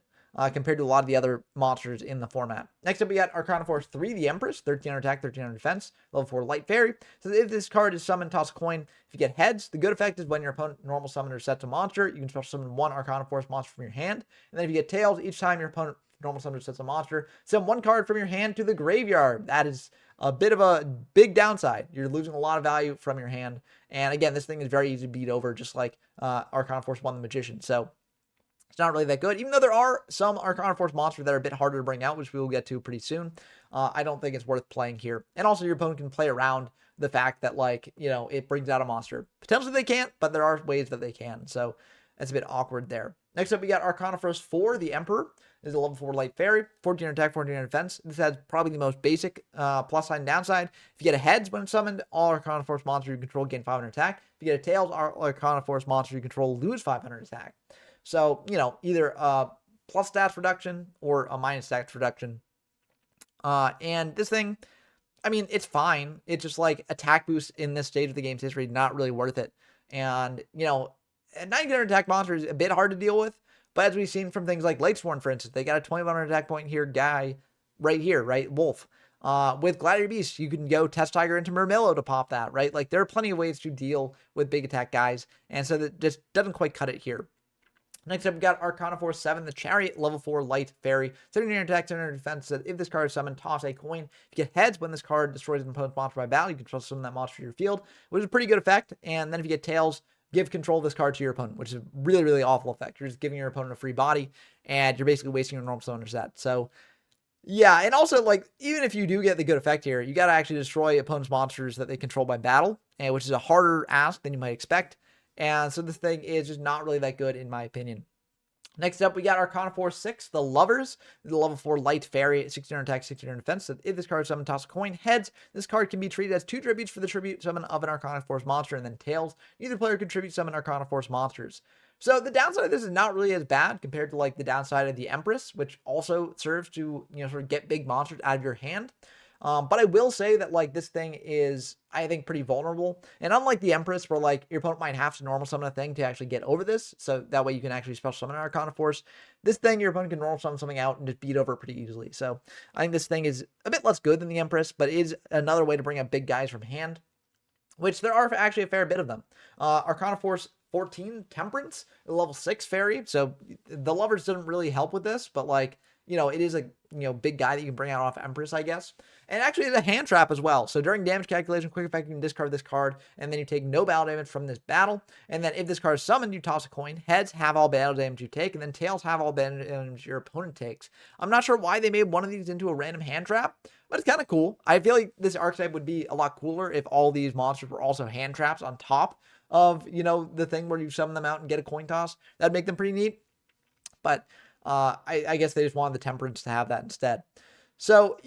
Compared to a lot of the other monsters in the format. Next up, we got Arcana Force 3, the Empress, 1300 attack, 1300 defense, level 4 light fairy. So if this card is summoned, toss a coin. If you get heads, the good effect is when your opponent normal summoner sets a monster, you can special summon one Arcana Force monster from your hand. And then if you get tails, each time your opponent normal summoner sets a monster, send one card from your hand to the graveyard. That is a bit of a big downside. You're losing a lot of value from your hand. And again, this thing is very easy to beat over, just like Arcana Force 1, the Magician. So it's not really that good, even though there are some Arcana Force monsters that are a bit harder to bring out, which we will get to pretty soon. I don't think it's worth playing here. And also, your opponent can play around the fact that, it brings out a monster. Potentially they can't, but there are ways that they can. So that's a bit awkward there. Next up, we got Arcana Force 4, the Emperor. This is a level 4 light fairy, 1400 attack, 1400 defense. This has probably the most basic plus side and downside. If you get a heads when summoned, all Arcana Force monsters you control gain 500 attack. If you get a tails, all Arcana Force monsters you control lose 500 attack. So, either a plus stats reduction or a minus stats reduction. And this thing, it's fine. It's just like attack boost in this stage of the game's history, not really worth it. And, a 900 attack monster is a bit hard to deal with. But as we've seen from things like Lightsworn, for instance, they got a 2100 attack point here guy right here, right? Wolf. With Gladiator Beast, you can go Test Tiger into Murmillo to pop that, right? Like, there are plenty of ways to deal with big attack guys. And so that just doesn't quite cut it here. Next up, we got Arcana Force 7, the Chariot, level 4 light fairy, 1300 attack, 700 defense. If this card is summoned, toss a coin. If you get heads, when this card destroys an opponent's monster by battle, you can control summon that monster to your field, which is a pretty good effect. And then if you get tails, give control of this card to your opponent, which is a really, really awful effect. You're just giving your opponent a free body, and you're basically wasting your normal summoner set. So, yeah, and also, even if you do get the good effect here, you got to actually destroy opponent's monsters that they control by battle, which is a harder ask than you might expect. And so this thing is just not really that good, in my opinion. Next up, we got Arcana Force 6, the Lovers, the level 4 light fairy, 1600 attack, 1600 defense. So if this card is summoned, toss a coin. Heads, this card can be treated as 2 tributes for the tribute summon of an Arcana Force monster, and then tails, either player can tribute summon Arcana Force monsters. So the downside of this is not really as bad compared to the downside of the Empress, which also serves to, sort of get big monsters out of your hand. But I will say that this thing is, I think, pretty vulnerable. And unlike the Empress, where your opponent might have to normal summon a thing to actually get over this, so that way you can actually special summon an Arcana Force, this thing your opponent can normal summon something out and just beat over pretty easily. So I think this thing is a bit less good than the Empress, but is another way to bring up big guys from hand, which there are actually a fair bit of them. Arcana Force 14, Temperance, level 6 fairy. So the Lovers doesn't really help with this, but it is a big guy that you can bring out off Empress, I guess. And actually, it's a hand trap as well. So during damage calculation, quick effect, you can discard this card, and then you take no battle damage from this battle. And then if this card is summoned, you toss a coin. Heads have all battle damage you take, and then tails have all battle damage your opponent takes. I'm not sure why they made one of these into a random hand trap, but it's kind of cool. I feel like this archetype would be a lot cooler if all these monsters were also hand traps on top of, the thing where you summon them out and get a coin toss. That'd make them pretty neat. But I guess they just wanted the Temperance to have that instead. So,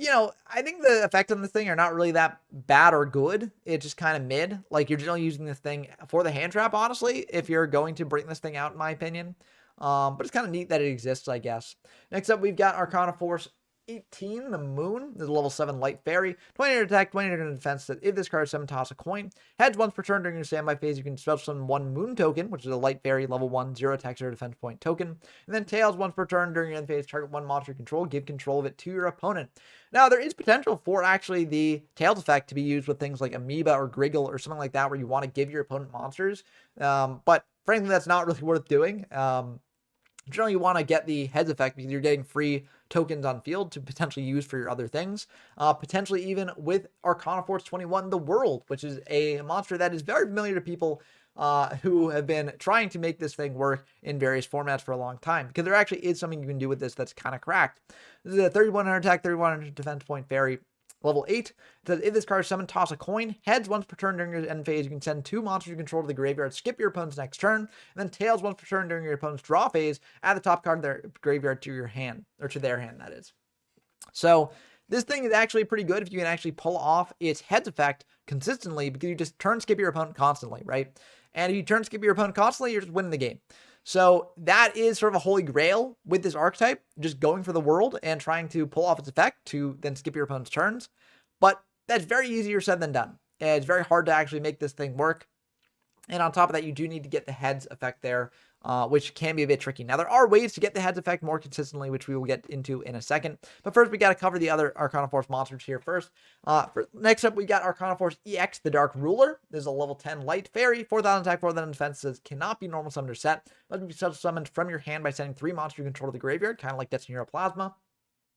I think the effects on this thing are not really that bad or good. It's just kind of mid. You're generally using this thing for the hand trap, honestly, if you're going to bring this thing out, in my opinion. But it's kind of neat that it exists, I guess. Next up, we've got Arcana Force 18, the Moon. This is a level 7 light fairy. 2000 attack, 2000 defense. If this card is summoned, toss a coin. Heads once per turn during your standby phase, you can special summon 1 Moon token, which is a light fairy, level 1, 0 attack, 0 defense point token. And then tails once per turn during your end phase, target 1 monster you control, give control of it to your opponent. Now, there is potential for actually the tails effect to be used with things like Amoeba or Griggle or something like that, where you want to give your opponent monsters. But frankly, that's not really worth doing. Generally, you want to get the heads effect because you're getting free tokens on field to potentially use for your other things. Potentially even with Arcana Force 21, the World, which is a monster that is very familiar to people who have been trying to make this thing work in various formats for a long time. Because there actually is something you can do with this that's kind of cracked. This is a 3100 attack, 3100 defense point fairy. Level 8, it says if this card is summoned, toss a coin. Heads, once per turn during your end phase, you can send 2 monsters you control to the graveyard, skip your opponent's next turn. And then tails, once per turn during your opponent's draw phase, add the top card of their graveyard to your hand, or to their hand, that is. So this thing is actually pretty good if you can actually pull off its heads effect consistently, because you just turn skip your opponent constantly, right? And if you turn skip your opponent constantly, you're just winning the game. So that is sort of a holy grail with this archetype, just going for the world and trying to pull off its effect to then skip your opponent's turns. But that's very easier said than done. It's very hard to actually make this thing work. And on top of that, you do need to get the heads effect there, which can be a bit tricky. Now, there are ways to get the heads effect more consistently, which we will get into in a second. But first, we got to cover the other Arcana Force monsters here first. Next up, we got Arcana Force EX, the Dark Ruler. This is a level 10 light fairy, 4,000 attack, 4,000 defense. Says cannot be normal summoned or set. Must be summoned from your hand by sending 3 monsters you control to the graveyard, kind of like Destiny Hero Plasma.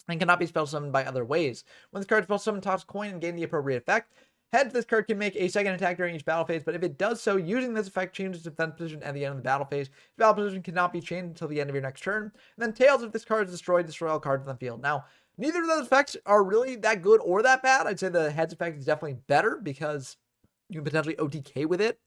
And cannot be spell summoned by other ways. When this card is spell summoned, toss a coin and gain the appropriate effect. Heads, this card can make a second attack during each battle phase, but if it does so, using this effect changes its defense position at the end of the battle phase. The battle position cannot be changed until the end of your next turn. And then tails, if this card is destroyed, destroy all cards on the field. Now, neither of those effects are really that good or that bad. I'd say the heads effect is definitely better because you can potentially OTK with it.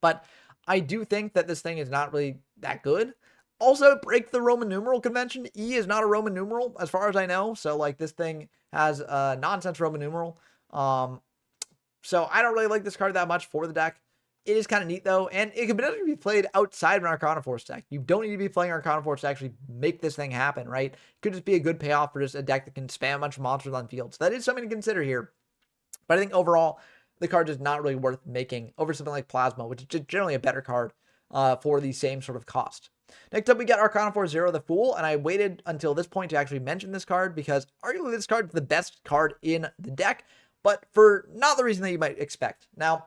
But I do think that this thing is not really that good. Also, break the Roman numeral convention. E is not a Roman numeral, as far as I know. So, like, this thing has a nonsense Roman numeral. So I don't really like this card that much for the deck. It is kind of neat, though, and it can potentially be played outside of an Arcana Force deck. You don't need to be playing Arcana Force to actually make this thing happen, right? It could just be a good payoff for just a deck that can spam a bunch of monsters on field. So that is something to consider here. But I think overall, the card is not really worth making over something like Plasma, which is just generally a better card for the same sort of cost. Next up, we got Arcana Force Zero, the Fool, and I waited until this point to actually mention this card because arguably this card is the best card in the deck, but for not the reason that you might expect. Now,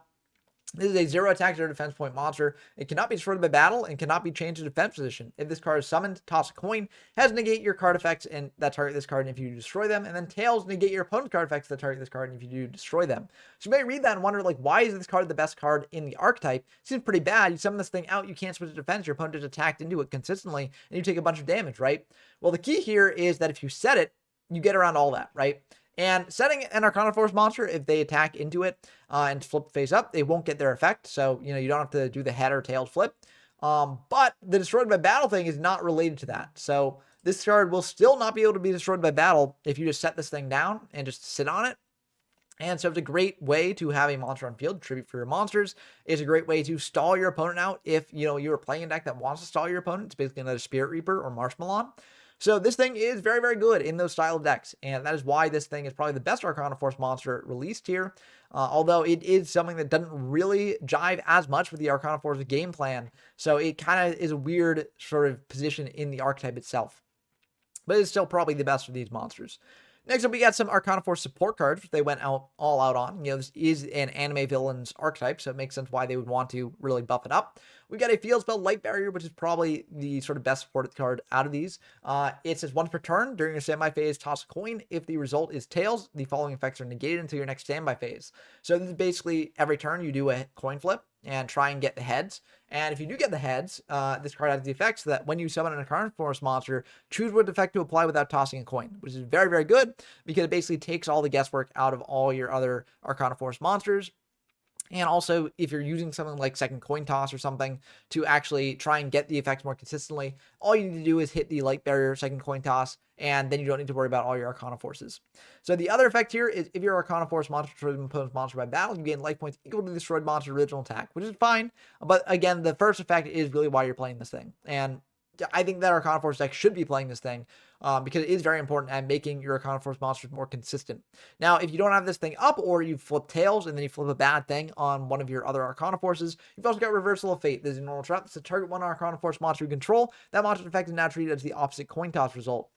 this is a 0 attack, 0 defense point monster. It cannot be destroyed by battle and cannot be changed to defense position. If this card is summoned, toss a coin, has negate your card effects and that target this card and if you destroy them, and then tails negate your opponent's card effects that target this card and if you do destroy them. So you may read that and wonder, like, why is this card the best card in the archetype? Seems pretty bad. You summon this thing out, you can't switch to defense, your opponent is attacked into it consistently, and you take a bunch of damage, right? Well, the key here is that if you set it, you get around all that, right? And setting an Arcana Force monster, if they attack into it and flip face up, they won't get their effect. So, you know, you don't have to do the head or tails flip. But the destroyed by battle thing is not related to that. So this card will still not be able to be destroyed by battle if you just set this thing down and just sit on it. And so it's a great way to have a monster on field, tribute for your monsters. It's a great way to stall your opponent out if, you know, you're playing a deck that wants to stall your opponent. It's basically another Spirit Reaper or Marshmallow. So this thing is very, very good in those style of decks, and that is why this thing is probably the best Arcana Force monster released here, although it is something that doesn't really jive as much with the Arcana Force game plan, so it kind of is a weird sort of position in the archetype itself. But it's still probably the best of these monsters. Next up, we got some Arcana Force support cards, which they went all out on. You know, this is an anime villain's archetype, so it makes sense why they would want to really buff it up. We got a Field Spell Light Barrier, which is probably the sort of best supported card out of these. It says once per turn, during your standby phase, toss a coin. If the result is tails, the following effects are negated until your next standby phase. So this is basically every turn you do a coin flip and try and get the heads. And if you do get the heads, this card has the effect so that when you summon an Arcana Force monster, choose what effect to apply without tossing a coin, which is very, very good because it basically takes all the guesswork out of all your other Arcana Force monsters. And also, if you're using something like second coin toss or something to actually try and get the effects more consistently, all you need to do is hit the light barrier second coin toss, and then you don't need to worry about all your Arcana Forces. So the other effect here is if your Arcana Force monster destroys an opponent's monster by battle, you gain life points equal to the destroyed monster's original attack, which is fine. But again, the first effect is really why you're playing this thing. And I think that Arcana Force deck should be playing this thing because it is very important at making your Arcana Force monsters more consistent. Now, if you don't have this thing up or you flip tails and then you flip a bad thing on one of your other Arcana Forces, you've also got Reversal of Fate. This is a normal trap. It's to target one Arcana Force monster you control. That monster's effect is now treated as the opposite coin toss result.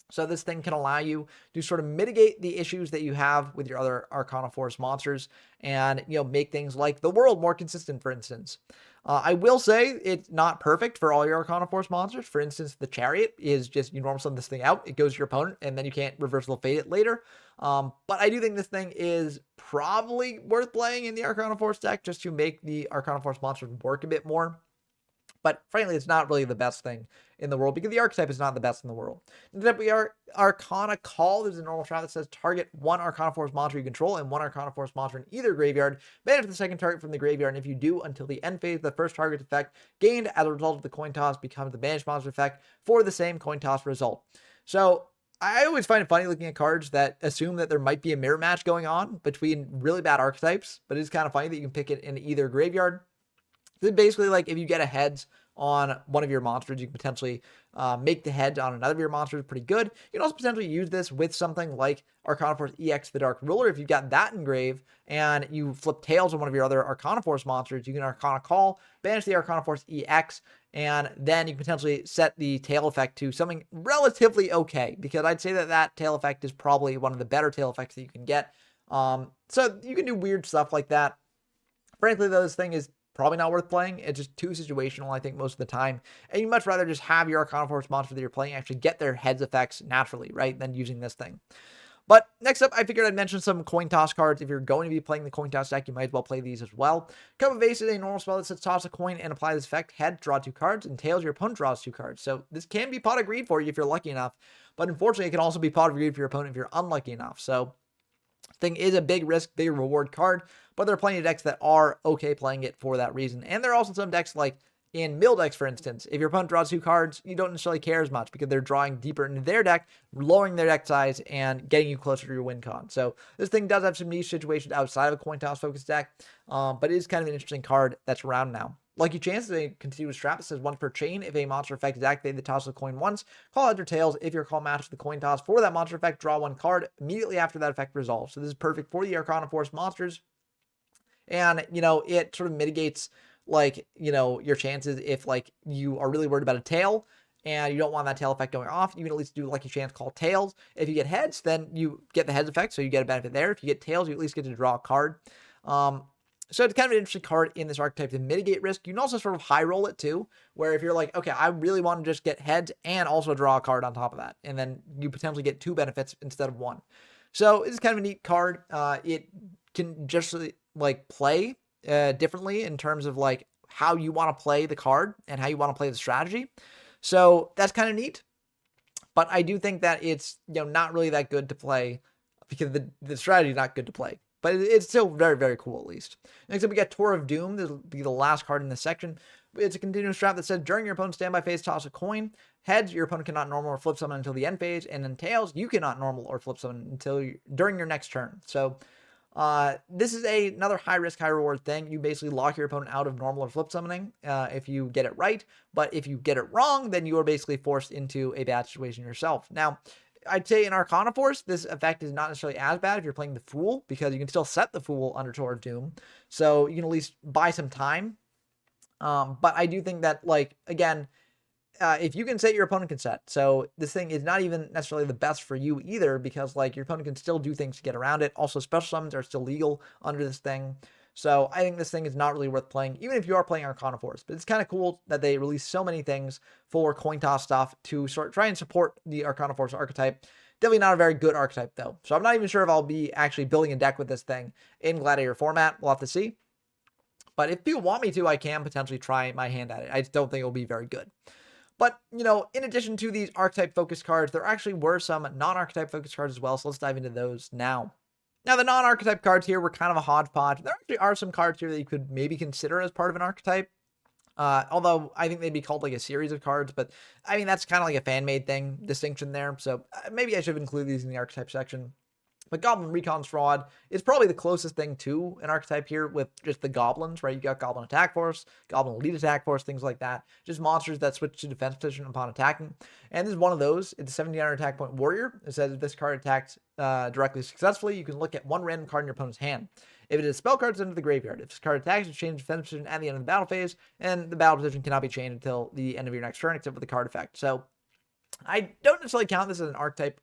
So this thing can allow you to sort of mitigate the issues that you have with your other Arcana Force monsters and, make things like the world more consistent, for instance. I will say it's not perfect for all your Arcana Force monsters. For instance, the Chariot is just, you normal summon this thing out, it goes to your opponent, and then you can't reversal fate it later. But I do think this thing is probably worth playing in the Arcana Force deck just to make the Arcana Force monsters work a bit more. But frankly, it's not really the best thing in the world because the archetype is not the best in the world. Next up, we are Arcana Call. There's a normal strat that says target one Arcana Force monster you control and one Arcana Force monster in either graveyard. Banish the second target from the graveyard, and if you do, until the end phase, the first target effect gained as a result of the coin toss becomes the banished monster effect for the same coin toss result. So I always find it funny looking at cards that assume that there might be a mirror match going on between really bad archetypes, but it's kind of funny that you can pick it in either graveyard. Then basically, like, if you get a heads on one of your monsters, you can potentially make the heads on another of your monsters pretty good. You can also potentially use this with something like Arcana Force EX, the Dark Ruler. If you've got that engraved and you flip tails on one of your other Arcana Force monsters, you can Arcana Call, banish the Arcana Force EX, and then you can potentially set the tail effect to something relatively okay, because I'd say that that tail effect is probably one of the better tail effects that you can get. So you can do weird stuff like that. Frankly, though, this thing is probably not worth playing. It's just too situational, I think, most of the time. And you'd much rather just have your Arcana Force monster that you're playing actually get their heads effects naturally, right, than using this thing. But next up, I figured I'd mention some coin toss cards. If you're going to be playing the coin toss deck, you might as well play these as well. Cup of Ace is a normal spell that says toss a coin and apply this effect. Head, draw 2 cards, and tails, your opponent draws 2 cards. So this can be pot of greed for you if you're lucky enough. But unfortunately, it can also be pot of greed for your opponent if you're unlucky enough. So thing is a big risk, big reward card, but there are plenty of decks that are okay playing it for that reason. And there are also some decks like in mill decks, for instance, if your opponent draws 2 cards, you don't necessarily care as much because they're drawing deeper into their deck, lowering their deck size, and getting you closer to your win con. So this thing does have some niche situations outside of a coin toss focused deck, but it is kind of an interesting card that's around now. Lucky Chance is a continuous trap that says 1 per chain. If a monster effect is activated, the toss of the coin once. Call heads or tails. If your call matches the coin toss for that monster effect, draw 1 card immediately after that effect resolves. So this is perfect for the Arcana Force monsters. And, it sort of mitigates, your chances if, you are really worried about a tail and you don't want that tail effect going off. You can at least do Lucky Chance, call tails. If you get heads, then you get the heads effect, so you get a benefit there. If you get tails, you at least get to draw a card. So it's kind of an interesting card in this archetype to mitigate risk. You can also sort of high roll it too, where if you're like, okay, I really want to just get heads and also draw a card on top of that. And then you potentially get 2 benefits instead of 1. So it's kind of a neat card. It can just play differently in terms of how you want to play the card and how you want to play the strategy. So that's kind of neat. But I do think that it's, not really that good to play because the strategy is not good to play. But it's still very, very cool, at least. Next up, we got Tour of Doom. This will be the last card in this section. It's a continuous strat that says, during your opponent's standby phase, toss a coin. Heads, your opponent cannot normal or flip summon until the end phase. And then tails, you cannot normal or flip summon during your next turn. So this is another high risk, high reward thing. You basically lock your opponent out of normal or flip summoning if you get it right. But if you get it wrong, then you are basically forced into a bad situation yourself. Now, I'd say in Arcana Force, this effect is not necessarily as bad if you're playing the Fool, because you can still set the Fool under Tour of Doom. So you can at least buy some time. But I do think that, again, if you can set, your opponent can set. So this thing is not even necessarily the best for you either, because your opponent can still do things to get around it. Also, special summons are still legal under this thing. So I think this thing is not really worth playing, even if you are playing Arcana Force. But it's kind of cool that they release so many things for coin toss stuff to try and support the Arcana Force archetype. Definitely not a very good archetype, though. So I'm not even sure if I'll be actually building a deck with this thing in Gladiator format. We'll have to see. But if people want me to, I can potentially try my hand at it. I just don't think it'll be very good. But, in addition to these archetype-focused cards, there actually were some non-archetype-focused cards as well. So let's dive into those now. Now, the non-archetype cards here were kind of a hodgepodge. There actually are some cards here that you could maybe consider as part of an archetype. Although I think they'd be called a series of cards, but I mean, that's kind of a fan-made distinction there. So maybe I should include these in the archetype section. But Goblin Recon's Fraud is probably the closest thing to an archetype here with just the goblins, right? You got Goblin Attack Force, Goblin Elite Attack Force, things like that. Just monsters that switch to defense position upon attacking. And this is one of those. It's a 79 attack point warrior. It says if this card attacks directly successfully, you can look at 1 random card in your opponent's hand. If it is spell cards, into the graveyard. If this card attacks, it's changed defense position at the end of the battle phase, and the battle position cannot be changed until the end of your next turn, except for the card effect. So I don't necessarily count this as an archetype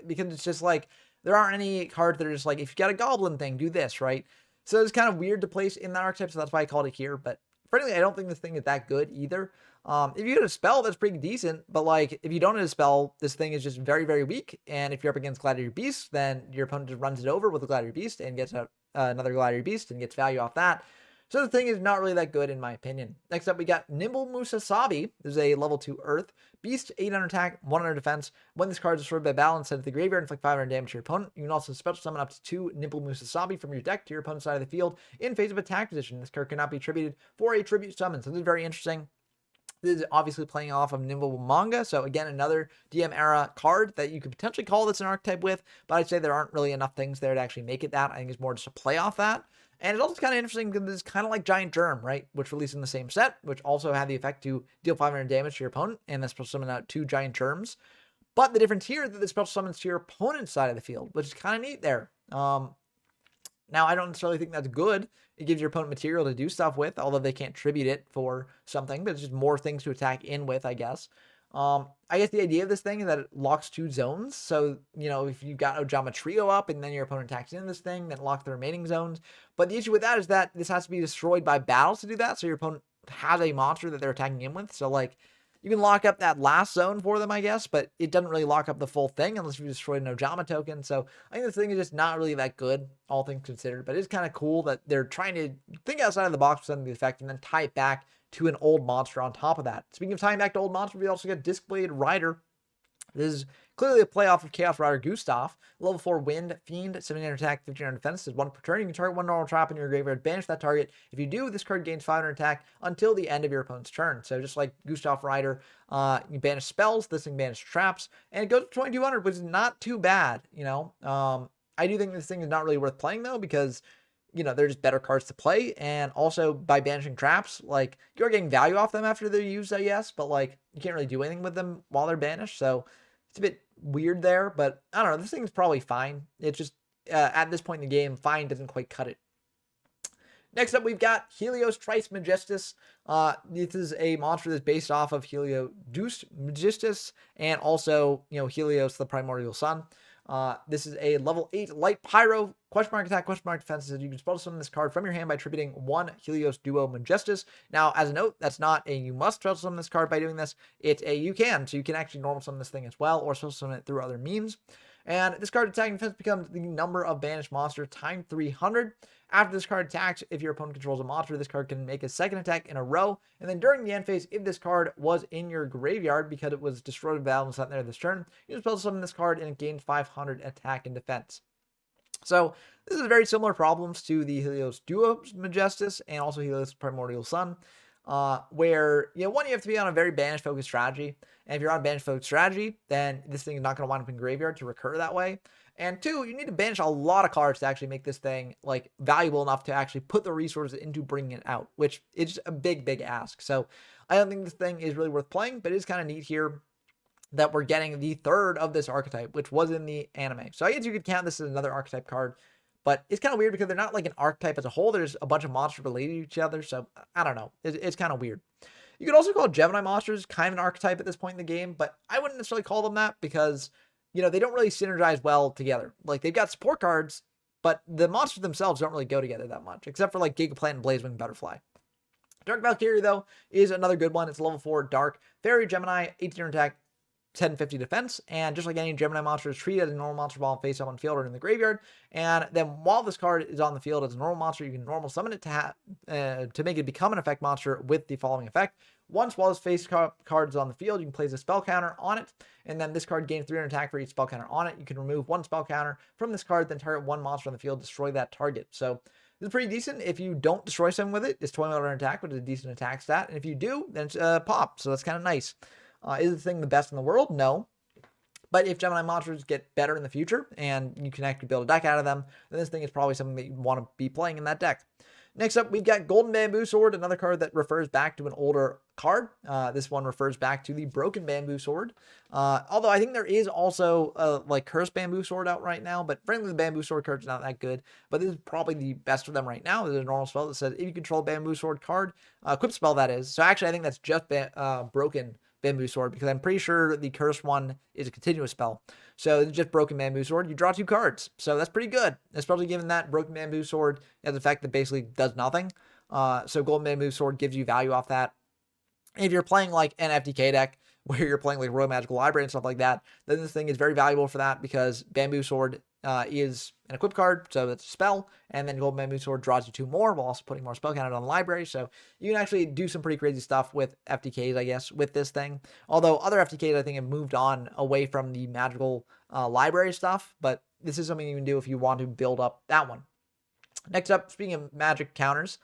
because it's just like there aren't any cards that are just like, if you got a goblin thing, do this, right? So it's kind of weird to place in that archetype, so that's why I called it here. But frankly, I don't think this thing is that good either. If you get a spell, that's pretty decent. But like, if you don't have a spell, this thing is just very, very weak. And if you're up against Gladiator Beast, then your opponent just runs it over with a Gladiator Beast and gets another Gladiator Beast and gets value off that. So the thing is not really that good in my opinion. Next up, we got Nimble Musasabi. This is a level 2 Earth. Beast, 800 attack, 100 defense. When this card is destroyed by battle and sent to the graveyard, inflict 500 damage to your opponent. You can also special summon up to 2 Nimble Musasabi from your deck to your opponent's side of the field in phase of attack position. This card cannot be attributed for a tribute summon. So this is very interesting. This is obviously playing off of Nimble Manga. So again, another DM era card that you could potentially call this an archetype with, but I'd say there aren't really enough things there to actually make it that. I think it's more just a play off that. And it's also kind of interesting because it's kind of like Giant Germ, right? Which released in the same set, which also had the effect to deal 500 damage to your opponent, and that's supposed to summon out 2 Giant Germs. But the difference here is that this special summons to your opponent's side of the field, which is kind of neat there. Now, I don't necessarily think that's good. It gives your opponent material to do stuff with, although they can't tribute it for something, but it's just more things to attack in with, I guess. I guess the idea of this thing is that it locks 2 zones. So, you know, if you've got Ojama Trio up and then your opponent attacks in this thing, then lock the remaining zones. But the issue with that is that this has to be destroyed by battles to do that. So your opponent has a monster that they're attacking in with. So, like, you can lock up that last zone for them, I guess, but it doesn't really lock up the full thing unless you destroy an Ojama token. So I think this thing is just not really that good, all things considered. But it's kind of cool that they're trying to think outside of the box with some of the effect and then tie it back to an old monster on top of that. Speaking of tying back to old monster, we also got Discblade Rider. This is clearly a playoff of Chaos Rider Gustav. Level 4 Wind, Fiend, 700 attack, 1500 defense. This is 1 per turn. You can target 1 normal trap in your graveyard, banish that target. If you do, this card gains 500 attack until the end of your opponent's turn. So just like Gustav Rider, you banish spells, this thing banishes traps, and it goes to 2200, which is not too bad, you know. I do think this thing is not really worth playing, though, because you know, there's better cards to play. And also by banishing traps, like you're getting value off them after they're used, I guess, but like you can't really do anything with them while they're banished. So it's a bit weird there, but I don't know. This thing's probably fine. It's just at this point in the game, fine doesn't quite cut it. Next up, we've got Helios Trice Majestus. This is a monster that's based off of Heliodus Majestus and also, you know, Helios, the Primordial Sun. This is a level 8 light pyro, question mark attack, question mark defense. You can special summon this card from your hand by attributing 1 Helios Duo Majestus. Now, as a note, that's not a you must special summon this card by doing this. It's a you can. So you can actually normal summon this thing as well, or special summon it through other means. And this card attacking defense becomes the number of banished monsters times 300. After this card attacks, if your opponent controls a monster, this card can make a second attack in a row. And then during the end phase, if this card was in your graveyard because it was destroyed by battle and sent there this turn, you can special summon this card and it gains 500 attack and defense. So this is very similar problems to the Helios Duo Majestus and also Helios Primordial Sun. Where, you know, one, you have to be on a very banish focused strategy. And if you're on a banish focused strategy, then this thing is not going to wind up in graveyard to recur that way. And 2, you need to banish a lot of cards to actually make this thing like valuable enough to actually put the resources into bringing it out, which is just a big, big ask. So I don't think this thing is really worth playing, but it is kind of neat here that we're getting the 3rd of this archetype, which was in the anime. So I guess you could count this as another archetype card. But it's kind of weird because they're not like an archetype as a whole. There's a bunch of monsters related to each other. So I don't know. It's kind of weird. You could also call Gemini monsters kind of an archetype at this point in the game, but I wouldn't necessarily call them that because, you know, they don't really synergize well together. Like they've got support cards, but the monsters themselves don't really go together that much, except for like Gigaplant and Blazewing Butterfly. Dark Valkyrie, though, is another good one. It's level 4 Dark Fairy Gemini, 1800 attack, 1050 defense, and just like any Gemini monster is treated as a normal monster ball face up on field or in the graveyard. And then while this card is on the field as a normal monster, you can normal summon it to make it become an effect monster with the following effect. Once while this face card is on the field, you can place a spell counter on it, and then this card gains 300 attack for each spell counter on it. You can remove 1 spell counter from this card, then target 1 monster on the field, destroy that target. So this is pretty decent. If you don't destroy something with it, it's 2100 attack, which is a decent attack stat. And if you do, then it's pop. So that's kind of nice. Is the thing the best in the world? No. But if Gemini monsters get better in the future and you can actually build a deck out of them, then this thing is probably something that you want to be playing in that deck. Next up, we've got Golden Bamboo Sword, another card that refers back to an older card. This one refers back to the Broken Bamboo Sword. Although I think there is also like Cursed Bamboo Sword out right now, but frankly, the Bamboo Sword card's not that good. But this is probably the best of them right now. There's a normal spell that says if you control Bamboo Sword card, equip spell that is. So actually, I think that's just Broken Bamboo Sword, because I'm pretty sure the cursed one is a continuous spell. So it's just Broken Bamboo Sword. You draw 2 cards. So that's pretty good, especially given that Broken Bamboo Sword has the effect that basically does nothing. So Golden Bamboo Sword gives you value off that. If you're playing like an FTK deck where you're playing like Royal Magical Library and stuff like that, then this thing is very valuable for that, because Bamboo Sword is an equip card, so it's a spell, and then Golden Bamboo Sword draws you 2 more while also putting more spell counters on the library. So you can actually do some pretty crazy stuff with FTKs, I guess, with this thing. Although other FTKs, I think, have moved on away from the magical library stuff, but this is something you can do if you want to build up that one. Next up, speaking of magic counters,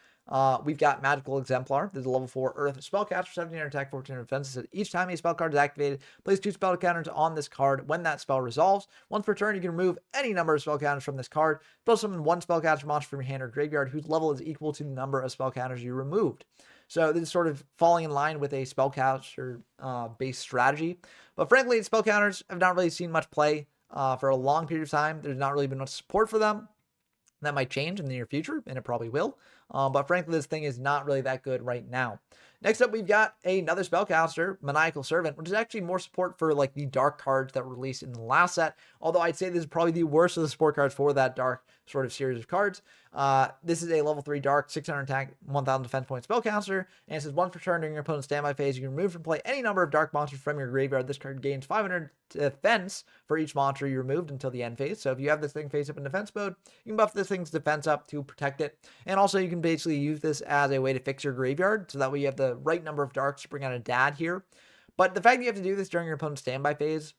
we've got Magical Exemplar. This is a level 4 Earth spellcaster, 1700 attack, 1400 defense. Each time a spell card is activated, place 2 spell counters on this card. When that spell resolves, once per turn, you can remove any number of spell counters from this card. Spell summon 1 spellcaster monster from your hand or graveyard whose level is equal to the number of spell counters you removed. So this is sort of falling in line with a spellcaster based strategy. But frankly, spell counters have not really seen much play for a long period of time. There's not really been much support for them. That might change in the near future, and it probably will. But frankly, this thing is not really that good right now. Next up, we've got another spellcaster, Maniacal Servant, which is actually more support for like the dark cards that were released in the last set. Although I'd say this is probably the worst of the support cards for that dark sort of series of cards. This is a level 3 dark, 600 attack, 1000 defense point spellcaster, and it says once per turn during your opponent's standby phase, you can remove from play any number of dark monsters from your graveyard. This card gains 500 defense for each monster you removed until the end phase. So if you have this thing face up in defense mode, you can buff this thing's defense up to protect it. And also you can basically use this as a way to fix your graveyard, so that way you have the right number of darks to bring out a dad here. But the fact that you have to do this during your opponent's standby phase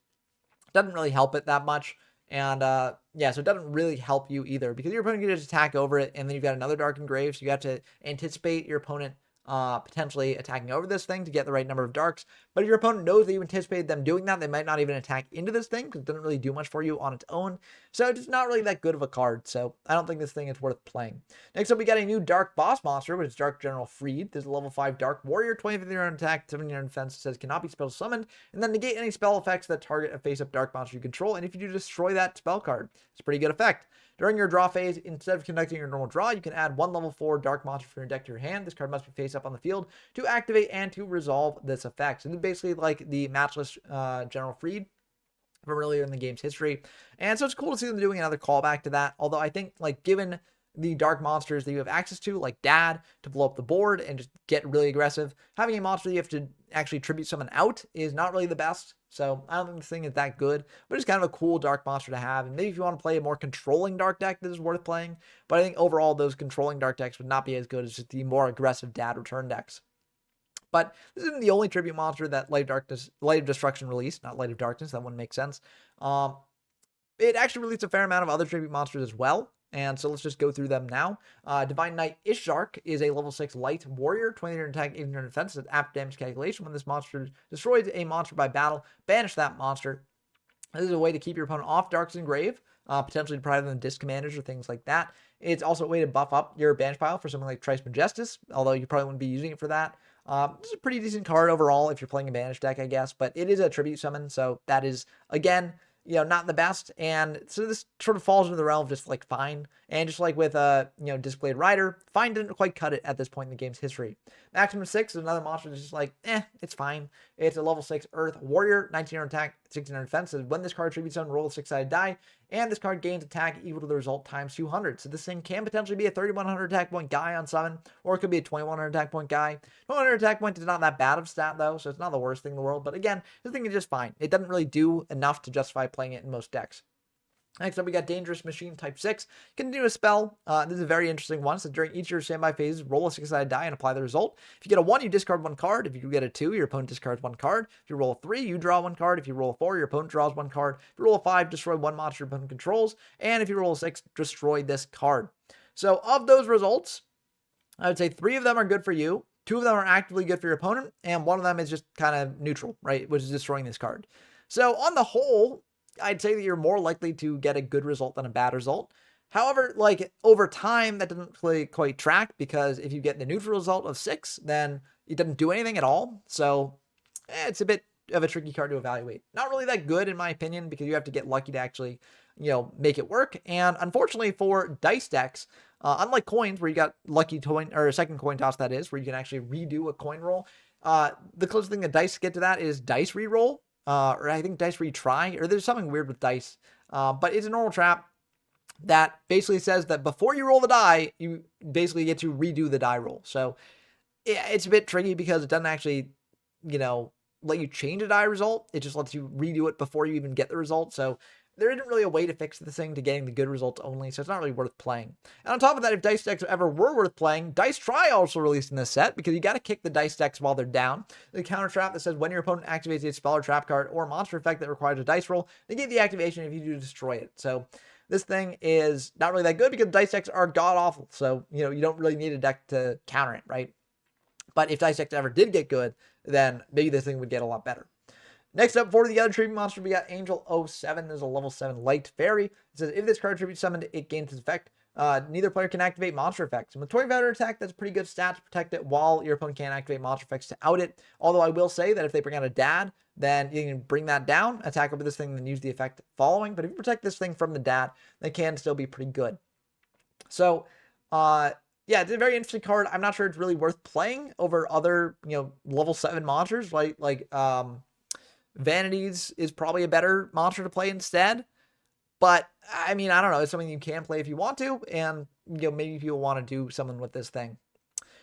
doesn't really help it that much. And yeah, so it doesn't really help you either, because your opponent can just attack over it, and then you've got another dark engrave, so you have to anticipate your opponent potentially attacking over this thing to get the right number of darks. But if your opponent knows that you anticipated them doing that, they might not even attack into this thing, because it doesn't really do much for you on its own. So it's not really that good of a card, so I don't think this thing is worth playing. Next up, we got a new dark boss monster, which is Dark General Freed. This is a level 5 dark warrior, 2500 attack, 1700 defense. It says cannot be spell summoned, and then negate any spell effects that target a face-up dark monster you control, and if you do, destroy that spell card. It's a pretty good effect. During your draw phase, instead of conducting your normal draw, you can add 1 level 4 dark monster from your deck to your hand. This card must be face up on the field to activate and to resolve this effect. So this is basically like the matchless General Freed from earlier in the game's history. And so it's cool to see them doing another callback to that. Although I think, like, given the dark monsters that you have access to, like Dad, to blow up the board and just get really aggressive, having a monster that you have to actually tribute summon out is not really the best. So I don't think this thing is that good, but it's kind of a cool dark monster to have. And maybe if you want to play a more controlling dark deck, this is worth playing. But I think overall, those controlling dark decks would not be as good as just the more aggressive Dad return decks. But this isn't the only tribute monster that Light of Destruction released, not Light of Darkness. That wouldn't make sense. It actually released a fair amount of other tribute monsters as well. And so let's just go through them now. Divine Knight Ishzark is a level 6 light warrior, 2000 attack, 800 defense. After damage calculation, when this monster destroys a monster by battle, banish that monster. This is a way to keep your opponent off Dark's Engrave, potentially deprive them of disc commanders or things like that. It's also a way to buff up your banish pile for something like Trice Majestus, although you probably wouldn't be using it for that. This is a pretty decent card overall if you're playing a banish deck, I guess, but it is a tribute summon, so that is, again, not the best. And so this sort of falls into the realm of just like fine. And just like with Disciplined Rider, fine didn't quite cut it at this point in the game's history. Maximum 6 is another monster that's just like, it's fine. It's a level 6 Earth Warrior, 1900 attack, 1600 defense. So when this card tributes summon, roll a 6-sided die, and this card gains attack equal to the result times 200. So this thing can potentially be a 3100 attack point guy on summon, or it could be a 2100 attack point guy. 2100 attack point is not that bad of stat though, so it's not the worst thing in the world. But again, this thing is just fine. It doesn't really do enough to justify playing it in most decks. Next up, we got Dangerous Machine type 6. Continue a spell. This is a very interesting one. So during each of your standby phases, roll a 6-sided die and apply the result. If you get a 1, you discard 1 card. If you get a 2, your opponent discards 1 card. If you roll a 3, you draw 1 card. If you roll a 4, your opponent draws 1 card. If you roll a 5, destroy 1 monster your opponent controls. And if you roll a 6, destroy this card. So of those results, I would say 3 of them are good for you. 2 of them are actively good for your opponent. And 1 of them is just kind of neutral, right? Which is destroying this card. So on the whole, I'd say that you're more likely to get a good result than a bad result. However, like over time, that doesn't really quite track, because if you get the neutral result of 6, then it doesn't do anything at all. So it's a bit of a tricky card to evaluate. Not really that good in my opinion, because you have to get lucky to actually, make it work. And unfortunately for dice decks, unlike coins where you got lucky coin or a second coin toss, that is, where you can actually redo a coin roll, The closest thing that dice get to that is dice reroll, or I think dice retry, or there's something weird with dice. But it's a normal trap that basically says that before you roll the die, you basically get to redo the die roll. So it's a bit tricky because it doesn't actually, let you change a die result. It just lets you redo it before you even get the result. So there isn't really a way to fix this thing to getting the good results only, so it's not really worth playing. And on top of that, if dice decks ever were worth playing, Dice Try also released in this set, because you got to kick the dice decks while they're down. The counter trap that says when your opponent activates a spell or trap card or monster effect that requires a dice roll, they get the activation if you do destroy it. So this thing is not really that good because dice decks are god-awful, so you don't really need a deck to counter it, right? But if dice decks ever did get good, then maybe this thing would get a lot better. Next up, for the other tribute monster, we got Angel 07. There's a level 7 light fairy. It says, if this card tribute summoned, it gains its effect. Neither player can activate monster effects. And with Toy Veteran attack, that's a pretty good stat to protect it while your opponent can't activate monster effects to out it. Although I will say that if they bring out a dad, then you can bring that down, attack over this thing, and then use the effect following. But if you protect this thing from the dad, they can still be pretty good. So, yeah, it's a very interesting card. I'm not sure it's really worth playing over other, level 7 monsters, like Vanities is probably a better monster to play instead. But, I mean, I don't know. It's something you can play if you want to. And, maybe people want to do something with this thing.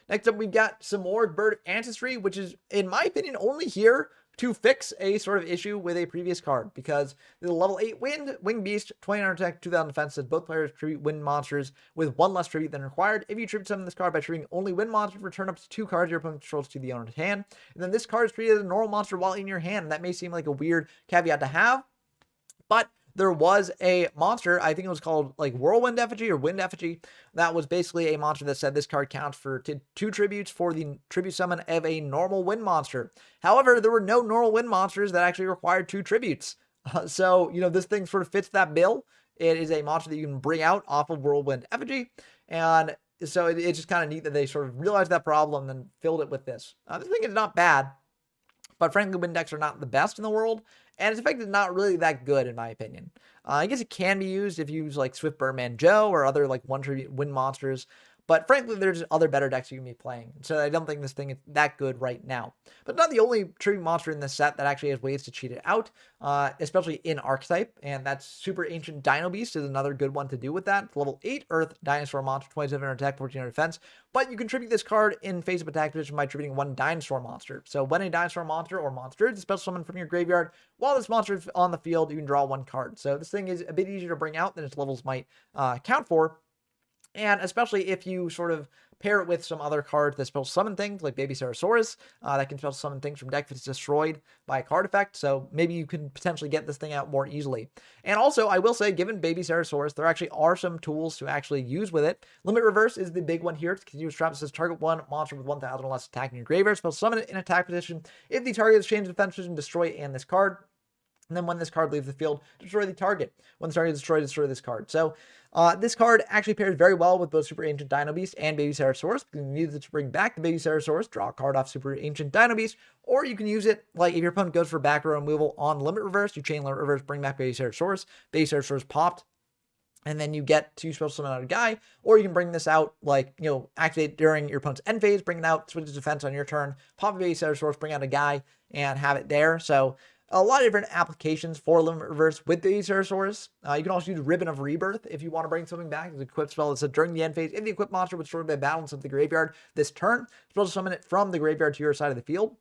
Next up, we've got some more Bird of Ancestry, which is, in my opinion, only here to fix a sort of issue with a previous card. Because the level 8 Winged Beast, 29 attack, 2000 defense, says both players tribute wind monsters with 1 less tribute than required. If you tribute summon this card by tributing only wind monsters, return up to 2 cards your opponent controls to the owner's hand. And then this card is treated as a normal monster while in your hand. And that may seem like a weird caveat to have, but there was a monster, I think it was called like Whirlwind Effigy or Wind Effigy, that was basically a monster that said this card counts for 2 tributes for the tribute summon of a normal wind monster. However, there were no normal wind monsters that actually required 2 tributes. So, this thing sort of fits that bill. It is a monster that you can bring out off of Whirlwind Effigy. And so it's just kind of neat that they sort of realized that problem and then filled it with this. This thing is not bad, but frankly, wind decks are not the best in the world, and its effect is not really that good, in my opinion. I guess it can be used if you use, like, Swift Birdman Joe or other, like, 1 tribute wind monsters, but frankly, there's other better decks you can be playing, so I don't think this thing is that good right now. But not the only tribute monster in this set that actually has ways to cheat it out, especially in Archetype, and that's Super Ancient Dino Beast is another good one to do with that. It's level 8 Earth Dinosaur monster, 27 attack, 14 defense, but you can tribute this card in face-up attack position by tributing 1 dinosaur monster. So when a dinosaur monster or monster is special summon from your graveyard, while this monster is on the field, you can draw 1 card. So this thing is a bit easier to bring out than its levels might count for. And especially if you sort of pair it with some other cards that special summon things, like Baby Ceratosaurus, that can special summon things from deck if it's destroyed by a card effect. So maybe you can potentially get this thing out more easily. And also, I will say, given Baby Ceratosaurus, there actually are some tools to actually use with it. Limit Reverse is the big one here. It's continuous trap. It says target 1 monster with 1,000 or less attack in your graveyard. Special summon it in attack position. If the target is changed to defense position, destroy and this card. And then when this card leaves the field, destroy the target. When the target is destroyed, destroy this card. So this card actually pairs very well with both Super Ancient Dino Beast and Baby Ceratosaurus. You can use it to bring back the Baby Ceratosaurus, draw a card off Super Ancient Dino Beast, or you can use it, like if your opponent goes for back row removal on Limit Reverse, you chain Limit Reverse, bring back Baby Ceratosaurus. Baby Ceratosaurus popped, and then you get to special summon out a guy, or you can bring this out, like, activate during your opponent's end phase, bring it out, switch to defense on your turn, pop a Baby Ceratosaurus, bring out a guy, and have it there. So a lot of different applications for Limit Reverse with the Ceratosaurus. You can also use Ribbon of Rebirth if you want to bring something back. It's an equip spell that says during the end phase, if the equipped monster was destroyed by balance of the graveyard this turn, special summon it from the graveyard to your side of the field.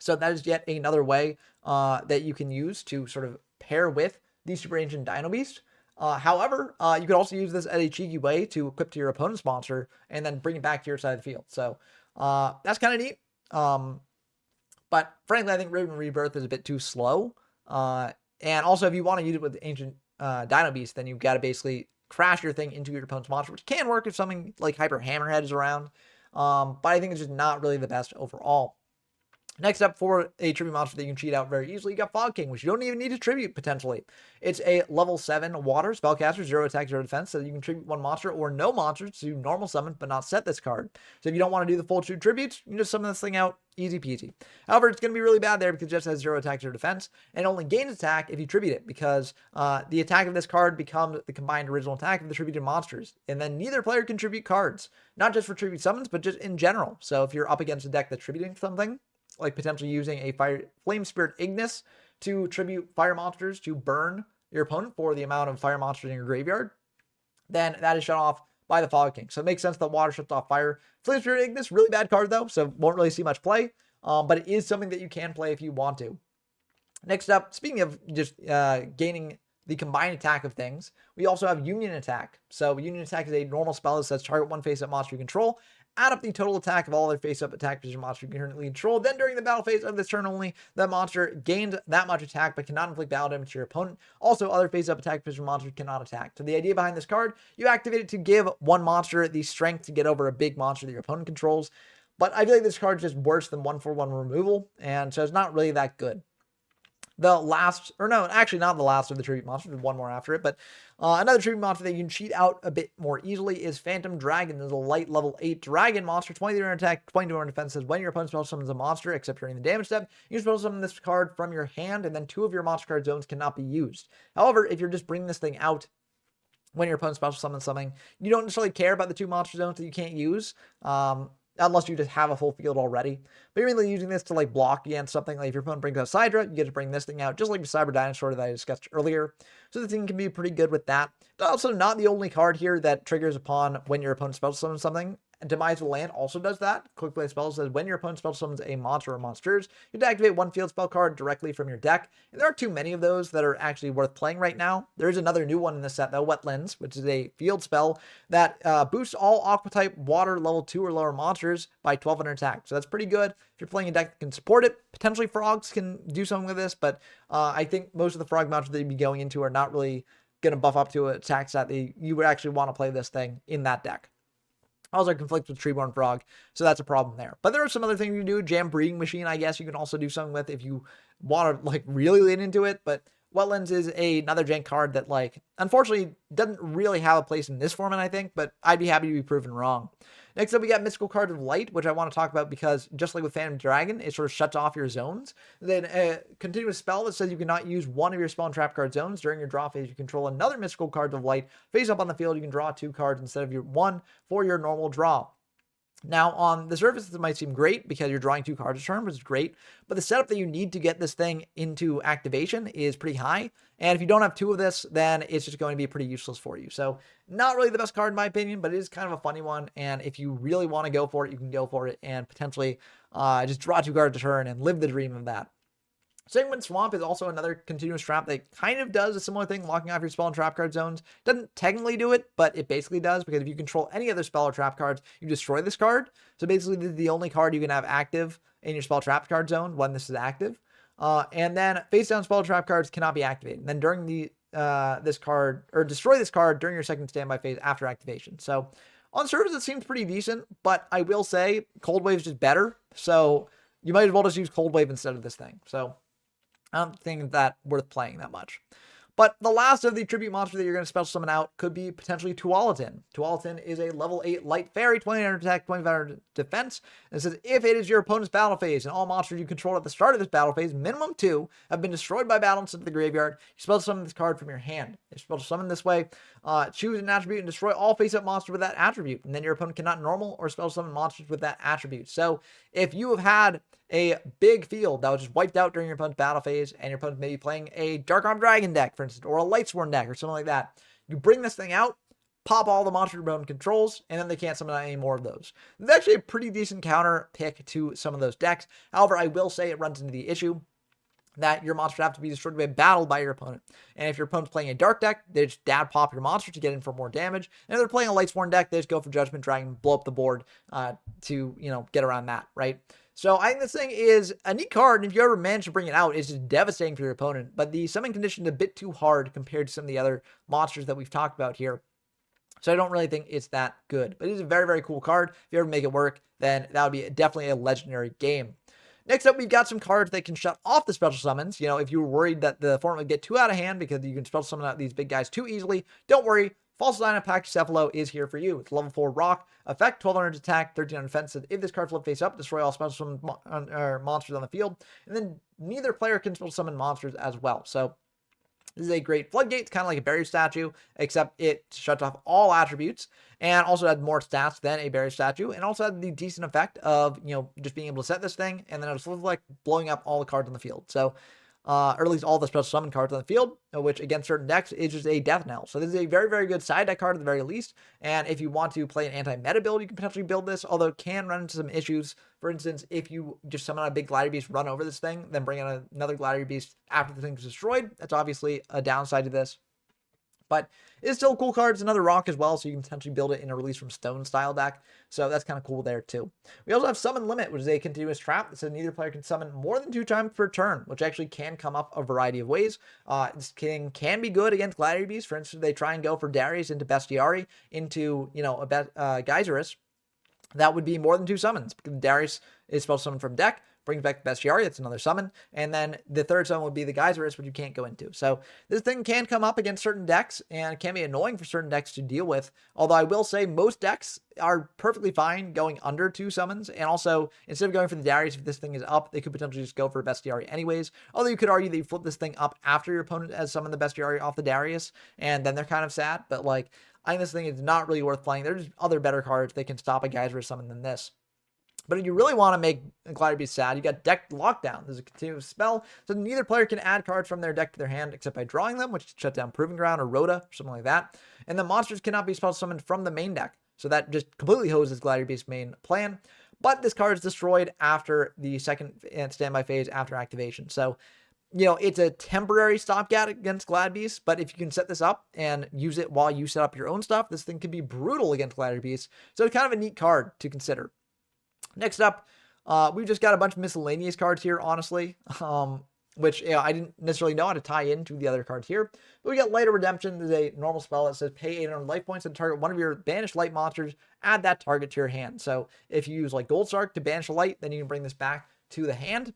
So that is yet another way that you can use to sort of pair with the Super Ancient Dino Beast. However, you could also use this as a cheeky way to equip to your opponent's monster and then bring it back to your side of the field. So that's kind of neat. But frankly, I think Ribbon of Rebirth is a bit too slow. And also, if you want to use it with Ancient Dino Beast, then you've got to basically crash your thing into your opponent's monster, which can work if something like Hyper Hammerhead is around. But I think it's just not really the best overall. Next up, for a tribute monster that you can cheat out very easily, you got Fog King, which you don't even need to tribute, potentially. It's a level 7 water spellcaster, 0 attack, 0 defense, so you can tribute 1 monster or no monsters to normal summon, but not set this card. So if you don't want to do the full 2 tributes, you can just summon this thing out, easy peasy. However, it's going to be really bad there because it just has 0 attack, 0 defense, and only gains attack if you tribute it, because the attack of this card becomes the combined original attack of the tributed monsters. And then neither player can tribute cards, not just for tribute summons, but just in general. So if you're up against a deck that's tributing something, like potentially using a Flame Spirit Ignis to tribute fire monsters to burn your opponent for the amount of fire monsters in your graveyard, then that is shut off by the Fog King. So it makes sense that water shuts off fire. Flame Spirit Ignis, really bad card though, so won't really see much play, but it is something that you can play if you want to. Next up, speaking of just gaining the combined attack of things, we also have Union Attack. So Union Attack is a normal spell that says target one face-up monster you control, add up the total attack of all other face-up attack position monsters you currently control. Then during the battle phase of this turn only, that monster gains that much attack but cannot inflict battle damage to your opponent. Also, other face-up attack position monsters cannot attack. So the idea behind this card, you activate it to give one monster the strength to get over a big monster that your opponent controls. But I feel like this card is just worse than 1/1 removal, and so it's not really that good. The last, or no, actually not the last of the tribute monsters, there's one more after it, but another tribute monster that you can cheat out a bit more easily is Phantom Dragon. There's a light level 8 dragon monster, 23 attack, 22 defense. Says when your opponent spell summons a monster, except during the damage step, you can spell summon this card from your hand, and then 2 of your monster card zones cannot be used. However, if you're just bringing this thing out when your opponent special summons something, you don't necessarily care about the 2 monster zones that you can't use. Unless you just have a full field already. But you're mainly using this to like block against something. Like if your opponent brings out Sidra, you get to bring this thing out, just like the Cyber Dinosaur that I discussed earlier. So the thing can be pretty good with that. But also not the only card here that triggers upon when your opponent spell summons something. Demise of Land also does that. Quick play spell says when your opponent spell summons a monster or monsters, you can activate 1 field spell card directly from your deck. And there are too many of those that are actually worth playing right now. There is another new one in the set though, Wetlands, which is a field spell that boosts all Aqua type water level 2 or lower monsters by 1200 attack. So that's pretty good. If you're playing a deck that can support it, potentially frogs can do something with this, but I think most of the frog monsters that you'd be going into are not really going to buff up to an attack stat that you would actually want to play this thing in that deck. Also conflicts with Treeborn Frog, so that's a problem there. But there are some other things you can do. Jam Breeding Machine, I guess you can also do something with if you want to like really lean into it. But Wetlands is another jank card that like unfortunately doesn't really have a place in this format, I think. But I'd be happy to be proven wrong. Next up, we got Mystical Cards of Light, which I want to talk about because just like with Phantom Dragon, it sort of shuts off your zones. Then a continuous spell that says you cannot use one of your spell and trap card zones during your draw phase. You control another Mystical Cards of Light. Face up on the field, you can draw 2 cards instead of your 1 for your normal draw. Now, on the surface, this might seem great because you're drawing 2 cards a turn, which is great. But the setup that you need to get this thing into activation is pretty high. And if you don't have 2 of this, then it's just going to be pretty useless for you. So not really the best card in my opinion, but it is kind of a funny one. And if you really want to go for it, you can go for it and potentially just draw 2 cards a turn and live the dream of that. Sanguine Swamp is also another continuous trap that kind of does a similar thing, locking off your spell and trap card zones. Doesn't technically do it, but it basically does, because if you control any other spell or trap cards, you destroy this card. So basically, this is the only card you can have active in your spell trap card zone when this is active. And then face down spell trap cards cannot be activated. And then during the this card, or destroy this card during your second standby phase after activation. So on the surface, it seems pretty decent, but I will say Cold Wave is just better. So you might as well just use Cold Wave instead of this thing. So I don't think that worth playing that much. But the last of the tribute monster that you're going to special summon out could be potentially Tualatin. Tualatin is a level 8 light fairy, 2900 attack, 2500 defense. And it says if it is your opponent's battle phase and all monsters you control at the start of this battle phase, minimum 2, have been destroyed by battle into the graveyard, you special summon this card from your hand. If you special summon this way, choose an attribute and destroy all face-up monsters with that attribute. And then your opponent cannot normal or special summon monsters with that attribute. So if you have had a big field that was just wiped out during your opponent's battle phase, and your opponent may be playing a Dark Arm Dragon deck, for instance, or a Lightsworn deck, or something like that. You bring this thing out, pop all the monster your opponent controls, and then they can't summon out any more of those. It's actually a pretty decent counter pick to some of those decks. However, I will say it runs into the issue that your monsters have to be destroyed by battle by your opponent. And if your opponent's playing a dark deck, they just dad pop your monster to get in for more damage. And if they're playing a Lightsworn deck, they just go for Judgment Dragon, blow up the board to, get around that, right? So I think this thing is a neat card, and if you ever manage to bring it out, it's just devastating for your opponent. But the summon condition is a bit too hard compared to some of the other monsters that we've talked about here. So I don't really think it's that good. But it is a very, very cool card. If you ever make it work, then that would be definitely a legendary game. Next up, we've got some cards that can shut off the special summons. If you were worried that the format would get too out of hand because you can special summon out these big guys too easily, don't worry. False Line of Pachycephalo is here for you. It's level 4 rock, effect 1200 attack, 1300 defense. If this card flip face up, destroy all special summon monsters on the field. And then neither player can special summon monsters as well. So This is a great floodgate. It's kind of like a barrier statue, except it shuts off all attributes and also had more stats than a barrier statue, and also had the decent effect of, just being able to set this thing, and then it's like blowing up all the cards on the field. So, or at least all the special summon cards on the field, which against certain decks is just a death knell. So this is a very, very good side deck card at the very least. And if you want to play an anti-meta build, you can potentially build this, although it can run into some issues. For instance, if you just summon a big Gladiator Beast, run over this thing, then bring in another Gladiator Beast after the thing's destroyed, that's obviously a downside to this. But it's still a cool card. It's another rock as well, so you can potentially build it in a Release from Stone style deck. So that's kind of cool there too. We also have Summon Limit, which is a continuous trap that says neither player can summon more than 2 times per turn, which actually can come up a variety of ways. This can be good against Gladiator Beasts. For instance, they try and go for Darius into Bestiari into, a Geyserus. That would be more than 2 summons, because Darius is spell summoned from deck, brings back the Bestiari, that's another summon, and then the third summon would be the Geyserus, which you can't go into. So this thing can come up against certain decks, and it can be annoying for certain decks to deal with, although I will say most decks are perfectly fine going under 2 summons, and also, instead of going for the Darius, if this thing is up, they could potentially just go for Bestiari anyways, although you could argue that you flip this thing up after your opponent has summoned the Bestiari off the Darius, and then they're kind of sad, but I think this thing is not really worth playing. There's other better cards that can stop a Geyserus summon than this. But if you really want to make Gladiator Beast sad, you got Deck Lockdown. There's a continuous spell, so neither player can add cards from their deck to their hand except by drawing them, which shut down Proving Ground or Rhoda, or something like that. And the monsters cannot be spell summoned from the main deck, so that just completely hoses Gladiator Beast's main plan. But this card is destroyed after the second standby phase after activation. So, it's a temporary stopgap against Glad Beast, but if you can set this up and use it while you set up your own stuff, this thing can be brutal against Gladiator Beast. So it's kind of a neat card to consider. Next up, we've just got a bunch of miscellaneous cards here, honestly, which I didn't necessarily know how to tie into the other cards here. But we got Light of Redemption. There's a normal spell that says pay 800 life points and target one of your banished light monsters. Add that target to your hand. So if you use Gold Sark to banish a light, then you can bring this back to the hand.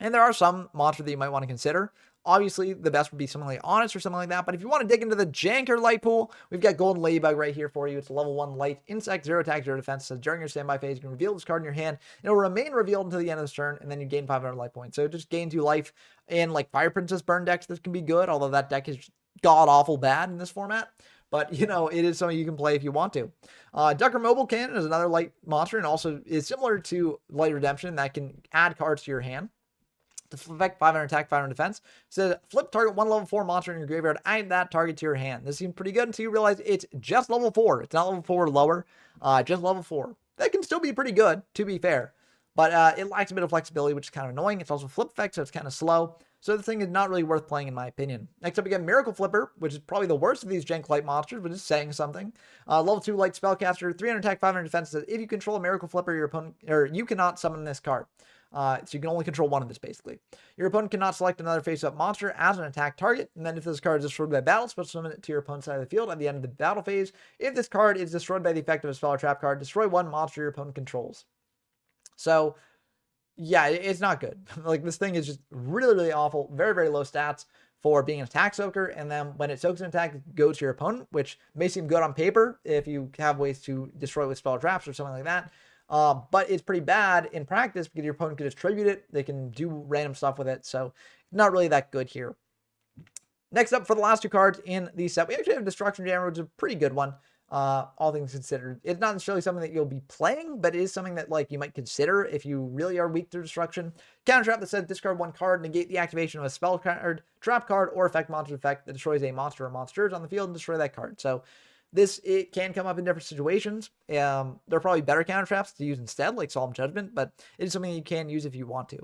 And there are some monsters that you might want to consider. Obviously, the best would be something like Honest or something like that. But if you want to dig into the janker light pool, we've got Golden Ladybug right here for you. It's a level 1 light insect, 0 attack, 0 defense. So during your standby phase, you can reveal this card in your hand. It will remain revealed until the end of this turn, and then you gain 500 life points. So it just gains you life in Fire Princess burn decks. This can be good, although that deck is god-awful bad in this format. But, it is something you can play if you want to. Ducker Mobile Cannon is another light monster and also is similar to Light Redemption that can add cards to your hand. To effect 500 attack, 500 defense. So flip target 1 level 4 monster in your graveyard, add that target to your hand. This seems pretty good until you realize it's just level 4. It's not level 4 or lower, just level 4. That can still be pretty good, to be fair. But it lacks a bit of flexibility, which is kind of annoying. It's also flip effect, so it's kind of slow. So the thing is not really worth playing, in my opinion. Next up, we got Miracle Flipper, which is probably the worst of these jank light monsters, but it's saying something. Level 2 light spellcaster, 300 attack, 500 defense. Says if you control a Miracle Flipper, your opponent, or you cannot summon this card. So you can only control one of this, basically. Your opponent cannot select another face-up monster as an attack target, and then if this card is destroyed by battle, special summon it to your opponent's side of the field at the end of the battle phase. If this card is destroyed by the effect of a spell or trap card, destroy one monster your opponent controls. So, yeah, it's not good. This thing is just really, really awful. Very, very low stats for being an attack soaker, and then when it soaks an attack, it goes to your opponent, which may seem good on paper if you have ways to destroy it with spell or traps or something like that. But it's pretty bad in practice because your opponent can just tribute it. They can do random stuff with it. So not really that good here. Next up for the last 2 cards in the set, we actually have Destruction Jammer, which is a pretty good one. All things considered. It's not necessarily something that you'll be playing, but it is something that you might consider if you really are weak to destruction. Counter trap that says discard 1 card, negate the activation of a spell card, trap card, or effect monster effect that destroys a monster or monsters on the field and destroy that card. So it can come up in different situations. There are probably better counter traps to use instead, like Solemn Judgment, but it is something you can use if you want to.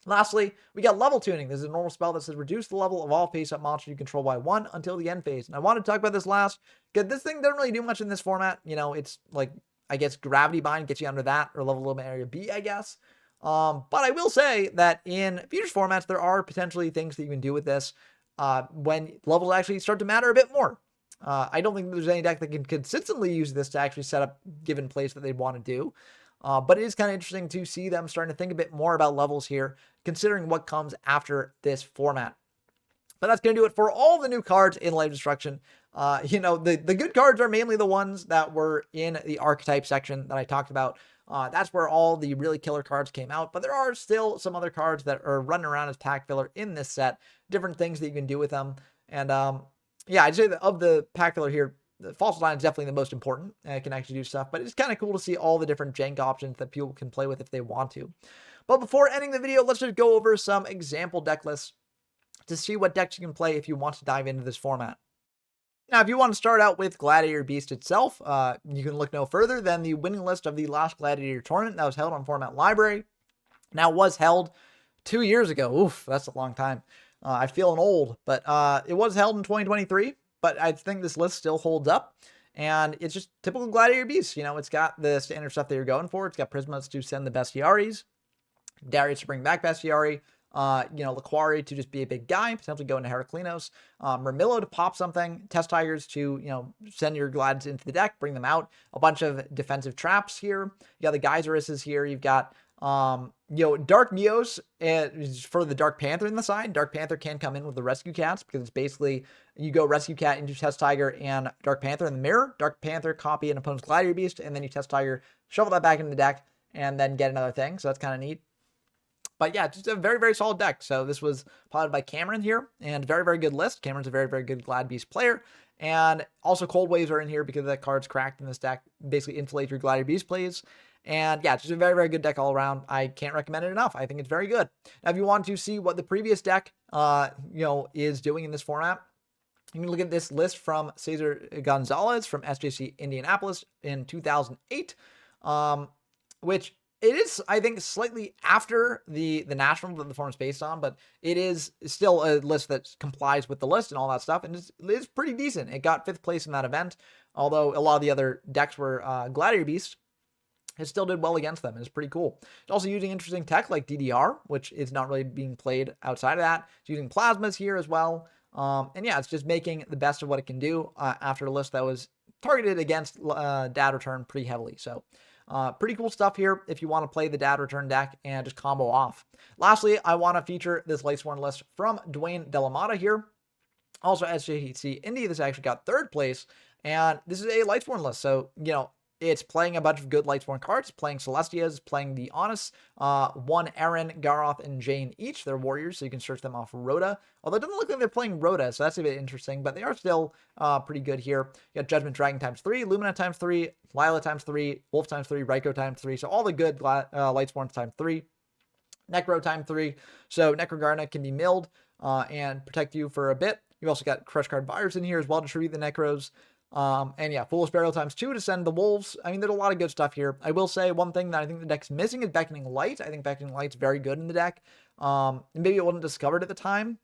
Lastly, we got Level Tuning. This is a normal spell that says reduce the level of all face-up monsters you control by 1 until the end phase. And I wanted to talk about this last, because this thing doesn't really do much in this format. It's I guess Gravity Bind gets you under that, or Level Limit Area B, I guess. But I will say that in Futures formats, there are potentially things that you can do with this when levels actually start to matter a bit more. I don't think there's any deck that can consistently use this to actually set up given plays that they want to do. But it is kind of interesting to see them starting to think a bit more about levels here, considering what comes after this format. But that's going to do it for all the new cards in Light of Destruction. The good cards are mainly the ones that were in the archetype section that I talked about. That's where all the really killer cards came out, but there are still some other cards that are running around as pack filler in this set, different things that you can do with them. And yeah, I'd say that of the pack filler here, the Fossil Line is definitely the most important. It can actually do stuff, but it's kind of cool to see all the different jank options that people can play with if they want to. But before ending the video, let's just go over some example deck lists to see what decks you can play if you want to dive into this format. Now, if you want to start out with Gladiator Beast itself, you can look no further than the winning list of the last Gladiator tournament that was held on Format Library. Now, was held 2 years ago. Oof, that's a long time. I feel old, but it was held in 2023. But I think this list still holds up. And it's just typical Gladiator Beast. You know, it's got the standard stuff that you're going for. It's got Prismas to send the Bestiaries, Darius to bring back Bestiary, Laquari to just be a big guy, potentially go into Heraclinos, Mermillo to pop something, Test Tigers to, send your Glads into the deck, bring them out, a bunch of defensive traps here. You got the Geyserises here. You've got, Dark Neos for the Dark Panther in the side. Dark Panther can come in with the Rescue Cats because it's basically you go Rescue Cat into Test Tiger and Dark Panther in the mirror. Dark Panther copy an opponent's Gladiator Beast, and then you Test Tiger, shovel that back into the deck, and then get another thing. So that's kind of neat. But yeah, just a very, very solid deck. So this was plotted by Cameron here, and very, very good list. Cameron's a very, very good Glad Beast player. And also Cold Waves are in here because that card's cracked in this deck. Basically inflate your Gladiator Beast plays. And yeah, it's just a very, very good deck all around. I can't recommend it enough. I think it's very good. Now, if you want to see what the previous deck, is doing in this format, you can look at this list from Cesar Gonzalez from SJC Indianapolis in 2008, which it is, I think, slightly after the national that the form is based on, but it is still a list that complies with the list and all that stuff, and it's pretty decent. It got 5th place in that event, although a lot of the other decks were Gladiator Beasts. It still did well against them. It's pretty cool. It's also using interesting tech like DDR, which is not really being played outside of that. It's using plasmas here as well. And yeah, it's just making the best of what it can do after a list that was targeted against Dad Return pretty heavily. So pretty cool stuff here if you want to play the Dad Return deck and just combo off. Lastly, I want to feature this Lightsworn list from Dwayne Delamata here. Also, SJC Indy, this actually got 3rd place. And this is a Lightsworn list. So, it's playing a bunch of good Lightsworn cards, playing Celestias, playing the Honest, 1 Aaron, Garoth, and Jane each. They're warriors, so you can search them off Rhoda. Although it doesn't look like they're playing Rhoda, so that's a bit interesting, but they are still pretty good here. You got Judgment Dragon ×3, Lumina ×3, Lila ×3, Wolf ×3, Raikou ×3, so all the good Lightsworns ×3. Necro ×3, so Necrogarna can be milled and protect you for a bit. You've also got Crush Card Virus in here as well to distribute the Necros. And yeah, Foolish Burial ×2 to send the Wolves. I mean, there's a lot of good stuff here. I will say one thing that I think the deck's missing is Beckoning Light. I think Beckoning Light's very good in the deck. Maybe it wasn't discovered at the time,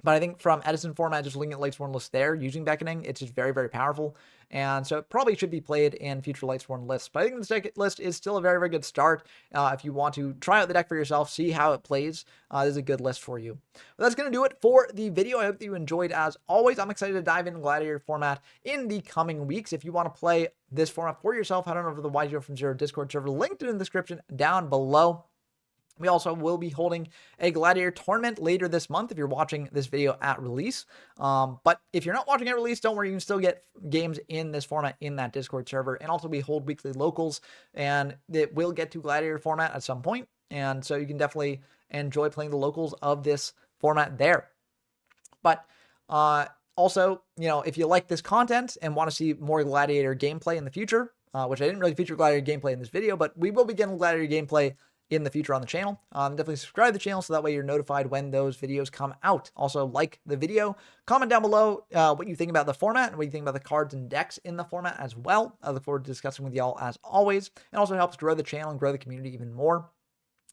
but I think from Edison format, just looking at Lightsworn lists there, using Beckoning, it's just very, very powerful. And so it probably should be played in future Lightsworn lists. But I think this deck list is still a very, very good start. If you want to try out the deck for yourself, see how it plays, this is a good list for you. But that's going to do it for the video. I hope that you enjoyed. As always, I'm excited to dive into Gladiator format in the coming weeks. If you want to play this format for yourself, head on over to the YGO from Zero Discord server, linked in the description down below. We also will be holding a Gladiator tournament later this month if you're watching this video at release. But if you're not watching at release, don't worry. You can still get games in this format in that Discord server. And also we hold weekly locals, and it will get to Gladiator format at some point. And so you can definitely enjoy playing the locals of this format there. But also, if you like this content and want to see more Gladiator gameplay in the future, which I didn't really feature Gladiator gameplay in this video, but we will be getting Gladiator gameplay in the future on the channel. Definitely subscribe to the channel so that way you're notified when those videos come out. Also, like the video, comment down below what you think about the format and what you think about the cards and decks in the format as well. I look forward to discussing with y'all as always. It also helps grow the channel and grow the community even more.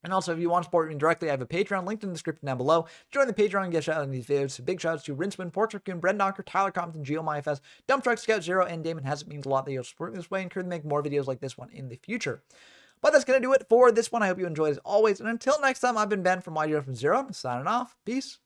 And also, if you want to support me directly, I have a Patreon linked in the description down below. Join the Patreon and get a shout out in these videos. So big shout outs to Rinceman, Portrait Raccoon, Bren Docker, Tyler Compton, GeoMyFS, Dump Truck, Scout Zero, and Damon Has. It means a lot that you'll support me this way and encourage me to make more videos like this one in the future. But that's going to do it for this one. I hope you enjoyed as always. And until next time, I've been Ben from YGO from Zero. Signing off. Peace.